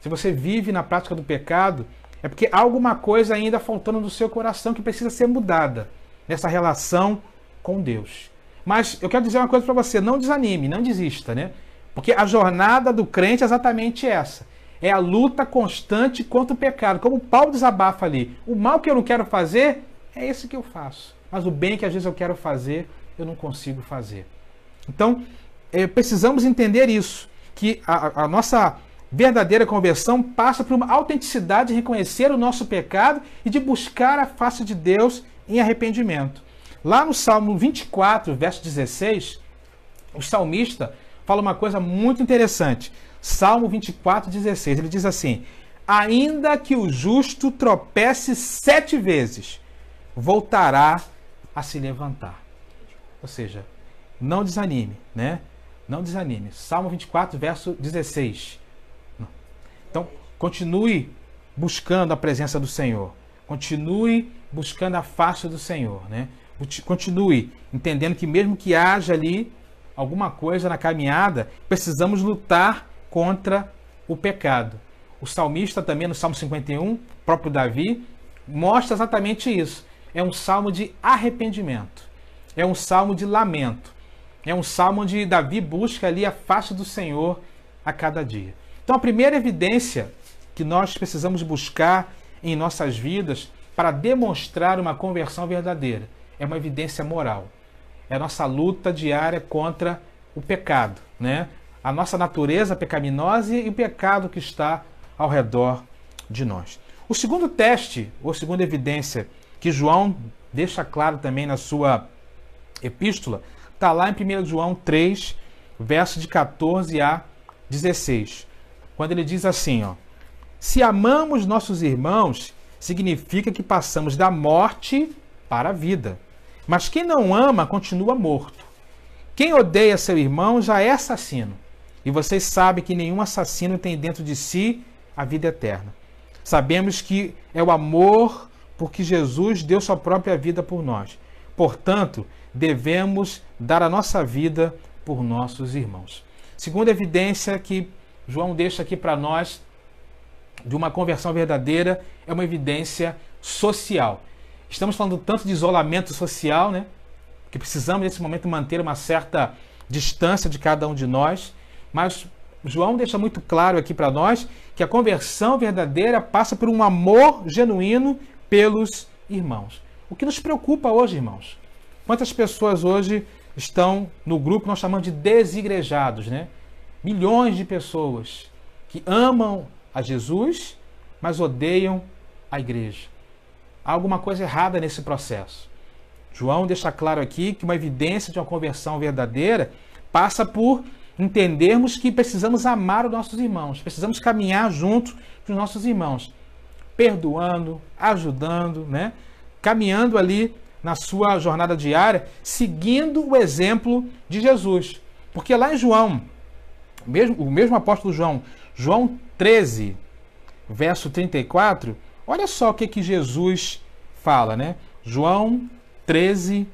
Se você vive na prática do pecado, é porque há alguma coisa ainda faltando no seu coração que precisa ser mudada nessa relação com Deus. Mas eu quero dizer uma coisa para você, não desanime, não desista, né? Porque a jornada do crente é exatamente essa. É a luta constante contra o pecado. Como Paulo desabafa ali, o mal que eu não quero fazer, é esse que eu faço. Mas o bem que às vezes eu quero fazer, eu não consigo fazer. Então, precisamos entender isso, que a nossa verdadeira conversão passa por uma autenticidade de reconhecer o nosso pecado e de buscar a face de Deus em arrependimento. Lá no Salmo 24, verso 16, o salmista fala uma coisa muito interessante. Salmo 24, 16, ele diz assim: ainda que o justo tropece 7 vezes, voltará a se levantar. Ou seja, não desanime, né? Não desanime. Salmo 24, verso 16. Então, continue buscando a presença do Senhor. Continue buscando a face do Senhor, né? Continue entendendo que mesmo que haja ali alguma coisa na caminhada, precisamos lutar contra o pecado. O salmista também, no Salmo 51, próprio Davi, mostra exatamente isso. É um salmo de arrependimento. É um salmo de lamento. É um salmo onde Davi busca ali a face do Senhor a cada dia. Então, a primeira evidência que nós precisamos buscar em nossas vidas para demonstrar uma conversão verdadeira é uma evidência moral. É a nossa luta diária contra o pecado, né? A nossa natureza pecaminosa e o pecado que está ao redor de nós. O segundo teste, ou segunda evidência, que João deixa claro também na sua epístola, está lá em 1 João 3, verso de 14 a 16. Quando ele diz assim, ó: se amamos nossos irmãos, significa que passamos da morte para a vida. Mas quem não ama continua morto. Quem odeia seu irmão já é assassino. E vocês sabem que nenhum assassino tem dentro de si a vida eterna. Sabemos que é o amor porque Jesus deu sua própria vida por nós. Portanto, devemos dar a nossa vida por nossos irmãos. Segunda evidência que João deixa aqui para nós de uma conversão verdadeira é uma evidência social. Estamos falando tanto de isolamento social, né? Que precisamos nesse momento manter uma certa distância de cada um de nós, mas João deixa muito claro aqui para nós que a conversão verdadeira passa por um amor genuíno pelos irmãos. O que nos preocupa hoje, irmãos? Quantas pessoas hoje estão no grupo que nós chamamos de desigrejados, né? Milhões de pessoas que amam a Jesus, mas odeiam a igreja. Há alguma coisa errada nesse processo. João deixa claro aqui que uma evidência de uma conversão verdadeira passa por entendermos que precisamos amar os nossos irmãos, precisamos caminhar junto com os nossos irmãos, perdoando, ajudando, né? Caminhando ali na sua jornada diária, seguindo o exemplo de Jesus. Porque lá em João, o mesmo apóstolo João, João 13, verso 34, olha só o que Jesus fala, né? João 13,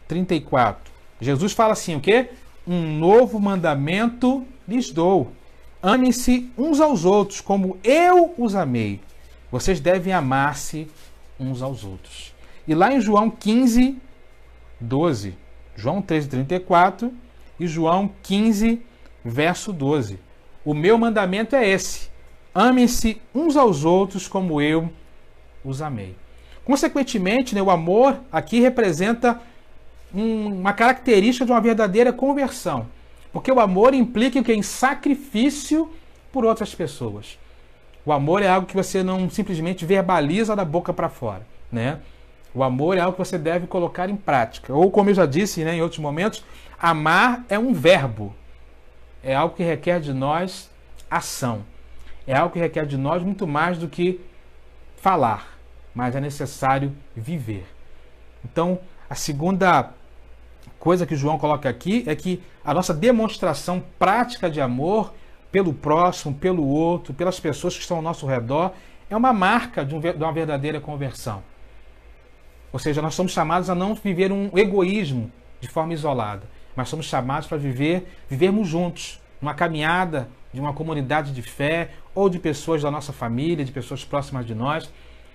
34. Jesus fala assim, o quê? Um novo mandamento lhes dou. Amem-se uns aos outros, como eu os amei. Vocês devem amar-se uns aos outros. E lá em João 15, 12. João 13, 34 e João 15, verso 12. O meu mandamento é esse: amem-se uns aos outros como eu os amei. Consequentemente, né, o amor aqui representa uma característica de uma verdadeira conversão. Porque o amor implica em sacrifício por outras pessoas. O amor é algo que você não simplesmente verbaliza da boca para fora, né? O amor é algo que você deve colocar em prática. Ou, como eu já disse, né, em outros momentos, amar é um verbo. É algo que requer de nós ação. É algo que requer de nós muito mais do que falar, mas é necessário viver. Então, a segunda coisa que João coloca aqui é que a nossa demonstração prática de amor pelo próximo, pelo outro, pelas pessoas que estão ao nosso redor, é uma marca de uma verdadeira conversão. Ou seja, nós somos chamados a não viver um egoísmo de forma isolada, mas somos chamados para vivermos juntos, numa caminhada de uma comunidade de fé, ou de pessoas da nossa família, de pessoas próximas de nós.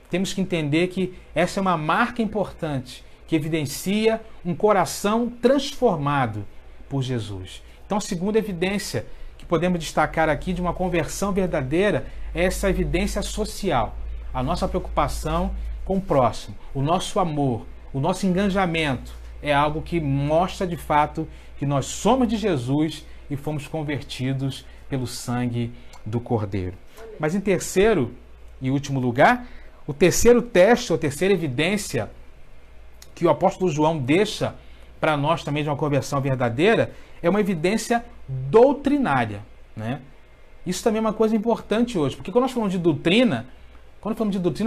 Temos que entender que essa é uma marca importante, que evidencia um coração transformado por Jesus. Então, a segunda evidência que podemos destacar aqui de uma conversão verdadeira é essa evidência social. A nossa preocupação com o próximo, o nosso amor, o nosso engajamento é algo que mostra de fato que nós somos de Jesus e fomos convertidos pelo sangue do Cordeiro. Mas em terceiro e último lugar, o terceiro teste, ou terceira evidência que o apóstolo João deixa para nós também de uma conversão verdadeira é uma evidência doutrinária, né? Isso também é uma coisa importante hoje, porque quando nós falamos de doutrina,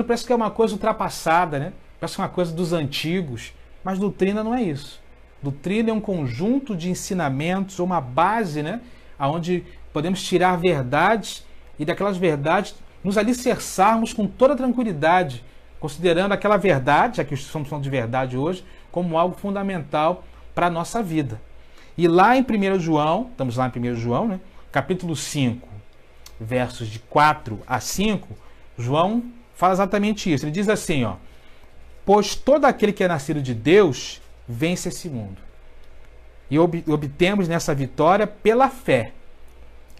parece que é uma coisa ultrapassada, né? Parece que é uma coisa dos antigos, mas doutrina não é isso. Doutrina é um conjunto de ensinamentos, ou uma base, né? Onde podemos tirar verdades e daquelas verdades nos alicerçarmos com toda tranquilidade, considerando aquela verdade, já que estamos falando de verdade hoje, como algo fundamental para a nossa vida. E lá em 1 João, estamos lá em 1 João, né? Capítulo 5, versos de 4 a 5, João fala exatamente isso. Ele diz assim, ó: pois todo aquele que é nascido de Deus vence esse mundo. E obtemos nessa vitória pela fé.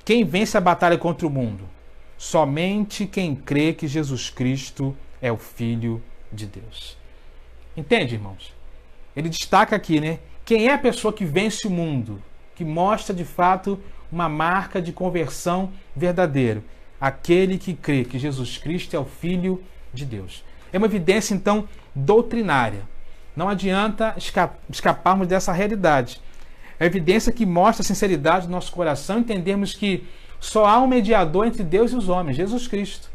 Quem vence a batalha contra o mundo? Somente quem crê que Jesus Cristo é o Filho de Deus. Entende, irmãos? Ele destaca aqui, né? Quem é a pessoa que vence o mundo? Que mostra, de fato, uma marca de conversão verdadeira. Aquele que crê que Jesus Cristo é o Filho de Deus. É uma evidência, então, doutrinária. Não adianta escaparmos dessa realidade. É evidência que mostra a sinceridade do nosso coração, entendermos que só há um mediador entre Deus e os homens, Jesus Cristo.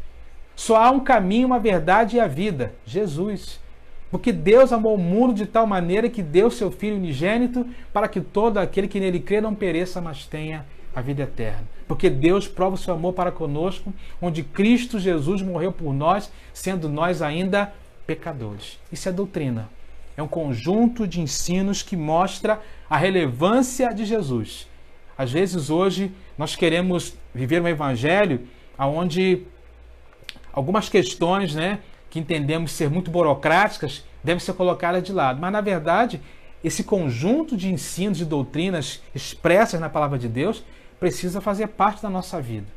Só há um caminho, uma verdade e a vida, Jesus. Porque Deus amou o mundo de tal maneira que deu seu Filho unigênito para que todo aquele que nele crê não pereça, mas tenha a vida eterna. Porque Deus prova o seu amor para conosco, onde Cristo Jesus morreu por nós, sendo nós ainda pecadores. Isso é doutrina. É um conjunto de ensinos que mostra a relevância de Jesus. Às vezes hoje nós queremos viver um evangelho onde algumas questões, né, que entendemos ser muito burocráticas devem ser colocadas de lado. Mas na verdade, esse conjunto de ensinos e doutrinas expressas na palavra de Deus precisa fazer parte da nossa vida.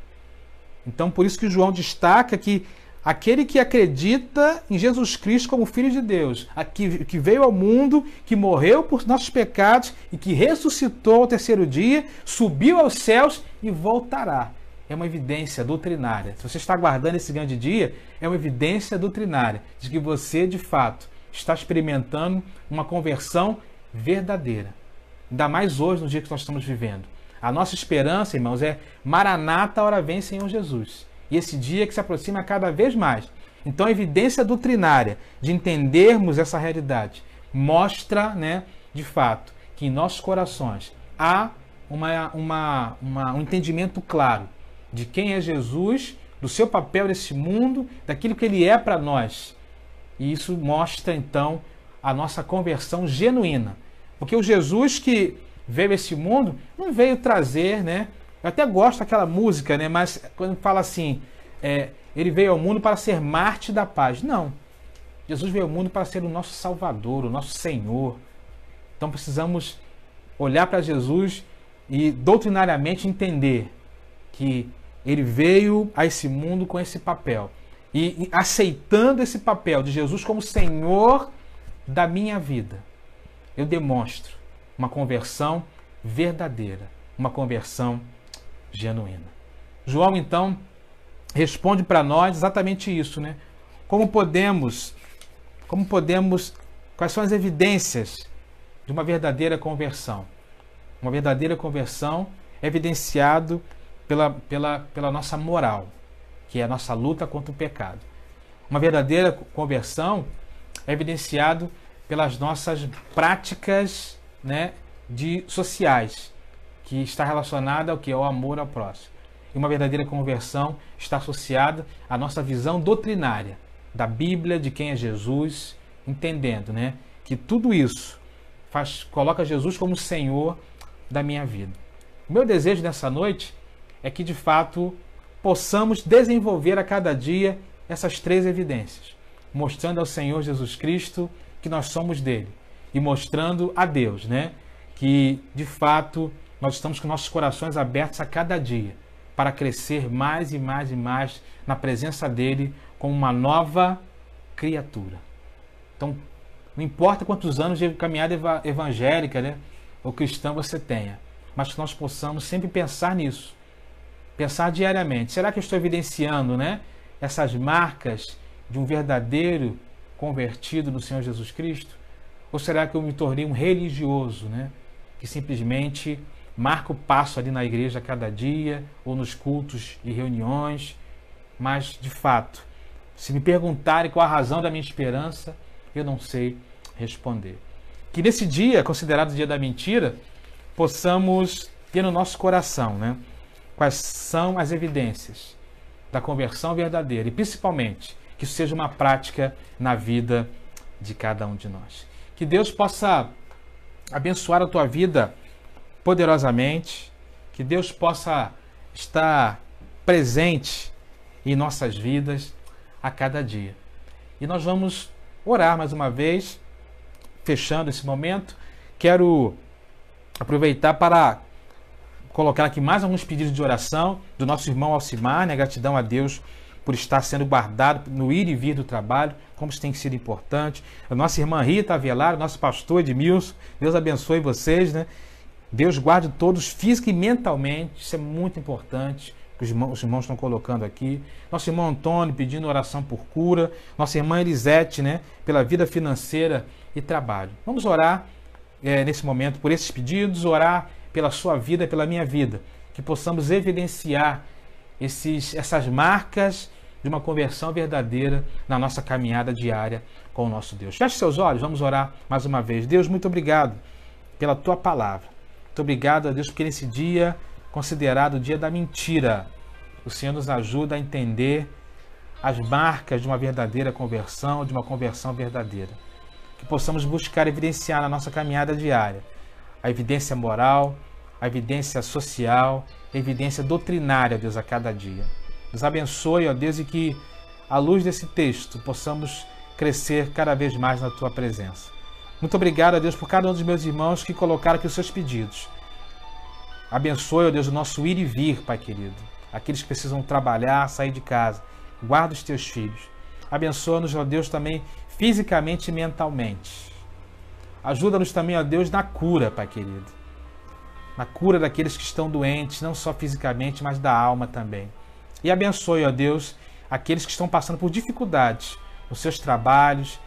Então, por isso que João destaca que aquele que acredita em Jesus Cristo como Filho de Deus, que veio ao mundo, que morreu por nossos pecados e que ressuscitou ao terceiro dia, subiu aos céus e voltará. É uma evidência doutrinária. Se você está aguardando esse grande dia, é uma evidência doutrinária de que você, de fato, está experimentando uma conversão verdadeira. Ainda mais hoje, no dia que nós estamos vivendo. A nossa esperança, irmãos, é Maranata, ora vem, Senhor Jesus. E esse dia que se aproxima cada vez mais. Então, a evidência doutrinária de entendermos essa realidade mostra, né, de fato, que em nossos corações há um entendimento claro de quem é Jesus, do seu papel nesse mundo, daquilo que ele é para nós. E isso mostra, então, a nossa conversão genuína. Porque o Jesus que veio a esse mundo não veio trazer, né? Eu até gosto daquela música, né? Mas quando fala assim, ele veio ao mundo para ser mártir da paz. Não. Jesus veio ao mundo para ser o nosso Salvador, o nosso Senhor. Então precisamos olhar para Jesus e doutrinariamente entender que ele veio a esse mundo com esse papel. E aceitando esse papel de Jesus como Senhor da minha vida, eu demonstro uma conversão verdadeira, uma conversão genuína. João, então, responde para nós exatamente isso, né? Quais são as evidências de uma verdadeira conversão? Uma verdadeira conversão é evidenciado pela nossa moral, que é a nossa luta contra o pecado. Uma verdadeira conversão é evidenciado pelas nossas práticas, né, sociais, que está relacionada ao que é o amor ao próximo. E uma verdadeira conversão está associada à nossa visão doutrinária da Bíblia, de quem é Jesus, entendendo, né, que tudo isso coloca Jesus como Senhor da minha vida. O meu desejo nessa noite é que, de fato, possamos desenvolver a cada dia essas três evidências, mostrando ao Senhor Jesus Cristo que nós somos dele e mostrando a Deus, né, que, de fato, nós estamos com nossos corações abertos a cada dia para crescer mais e mais e mais na presença dele como uma nova criatura. Então, não importa quantos anos de caminhada evangélica, né, ou cristã você tenha, mas que nós possamos sempre pensar nisso. Pensar diariamente. Será que eu estou evidenciando, né, essas marcas de um verdadeiro convertido no Senhor Jesus Cristo? Ou será que eu me tornei um religioso, né, que simplesmente marca o passo ali na igreja a cada dia, ou nos cultos e reuniões? Mas, de fato, se me perguntarem qual a razão da minha esperança, eu não sei responder. Que nesse dia, considerado o dia da mentira, possamos ter no nosso coração, né, quais são as evidências da conversão verdadeira e, principalmente, que isso seja uma prática na vida de cada um de nós. Que Deus possa abençoar a tua vida poderosamente, que Deus possa estar presente em nossas vidas a cada dia. E nós vamos orar mais uma vez, fechando esse momento. Quero aproveitar para colocar aqui mais alguns pedidos de oração do nosso irmão Alcimar, né? Gratidão a Deus por estar sendo guardado no ir e vir do trabalho, como isso tem sido importante. A nossa irmã Rita Avelar, nosso pastor Edmilson, Deus abençoe vocês, né? Deus guarde todos física e mentalmente, isso é muito importante, que os irmãos estão colocando aqui. Nosso irmão Antônio pedindo oração por cura, nossa irmã Elisete, né, pela vida financeira e trabalho. Vamos orar nesse momento por esses pedidos, orar pela sua vida e pela minha vida, que possamos evidenciar essas marcas de uma conversão verdadeira na nossa caminhada diária com o nosso Deus. Feche seus olhos, vamos orar mais uma vez. Deus, muito obrigado pela tua palavra. Muito obrigado a Deus porque nesse dia, considerado o dia da mentira, o Senhor nos ajuda a entender as marcas de uma verdadeira conversão, de uma conversão verdadeira. Que possamos buscar evidenciar na nossa caminhada diária a evidência moral, a evidência social, a evidência doutrinária, Deus, a cada dia. Nos abençoe, ó Deus, e que, à luz desse texto, possamos crescer cada vez mais na tua presença. Muito obrigado, ó Deus, por cada um dos meus irmãos que colocaram aqui os seus pedidos. Abençoe, ó Deus, o nosso ir e vir, Pai querido. Aqueles que precisam trabalhar, sair de casa. Guarda os teus filhos. Abençoa-nos, ó Deus, também fisicamente e mentalmente. Ajuda-nos também, ó Deus, na cura, Pai querido. Na cura daqueles que estão doentes, não só fisicamente, mas da alma também. E abençoe, ó Deus, aqueles que estão passando por dificuldades nos seus trabalhos,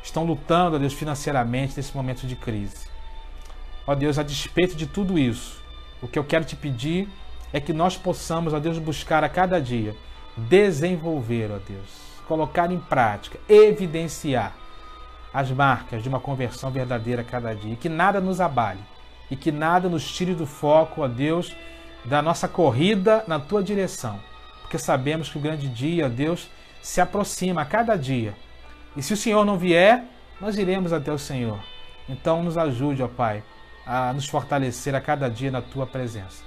estão lutando, ó Deus, financeiramente nesse momento de crise. Ó Deus, a despeito de tudo isso, o que eu quero te pedir é que nós possamos, ó Deus, buscar a cada dia desenvolver, ó Deus, colocar em prática, evidenciar as marcas de uma conversão verdadeira a cada dia. E que nada nos abale e que nada nos tire do foco, ó Deus, da nossa corrida na tua direção. Porque sabemos que o grande dia, ó Deus, se aproxima a cada dia. E se o Senhor não vier, nós iremos até o Senhor. Então nos ajude, ó Pai, a nos fortalecer a cada dia na tua presença.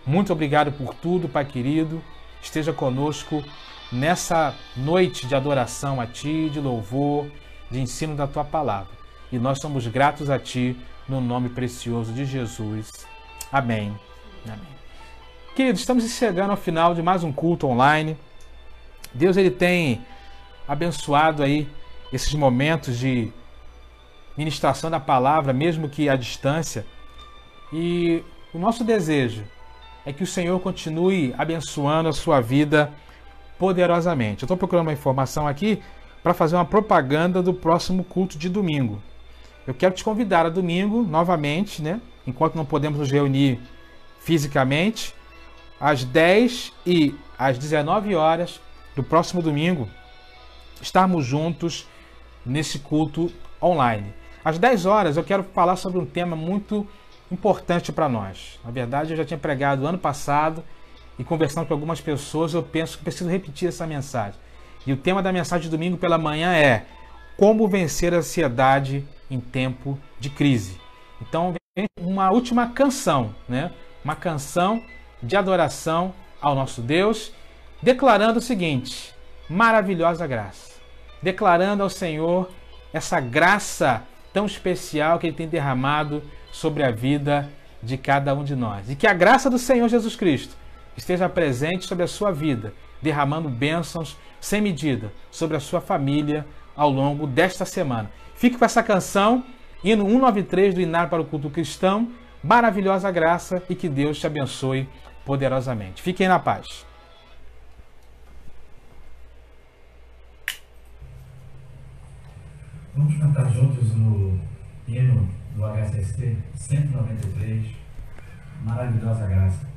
Muito obrigado por tudo, Pai querido. Esteja conosco nessa noite de adoração a Ti, de louvor, de ensino da Tua palavra. E nós somos gratos a Ti, no nome precioso de Jesus. Amém. Amém. Queridos, estamos chegando ao final de mais um culto online. Deus, Ele tem abençoado aí esses momentos de ministração da palavra, mesmo que à distância. E o nosso desejo é que o Senhor continue abençoando a sua vida poderosamente. Eu estou procurando uma informação aqui para fazer uma propaganda do próximo culto de domingo. Eu quero te convidar a domingo, novamente, né? Enquanto não podemos nos reunir fisicamente, às 10 e às 19 horas do próximo domingo, estarmos juntos nesse culto online. Às 10 horas eu quero falar sobre um tema muito importante para nós. Na verdade, eu já tinha pregado ano passado e conversando com algumas pessoas, eu penso que preciso repetir essa mensagem. E o tema da mensagem de domingo pela manhã é como vencer a ansiedade em tempo de crise. Então, vem uma última canção, né? Uma canção de adoração ao nosso Deus, declarando o seguinte: maravilhosa graça. Declarando ao Senhor essa graça tão especial que Ele tem derramado sobre a vida de cada um de nós. E que a graça do Senhor Jesus Cristo esteja presente sobre a sua vida, derramando bênçãos sem medida sobre a sua família ao longo desta semana. Fique com essa canção, hino 193 do Inário para o Culto Cristão, maravilhosa graça, e que Deus te abençoe poderosamente. Fiquem na paz. Vamos cantar juntos no hino do HCST 193, Maravilhosa Graça.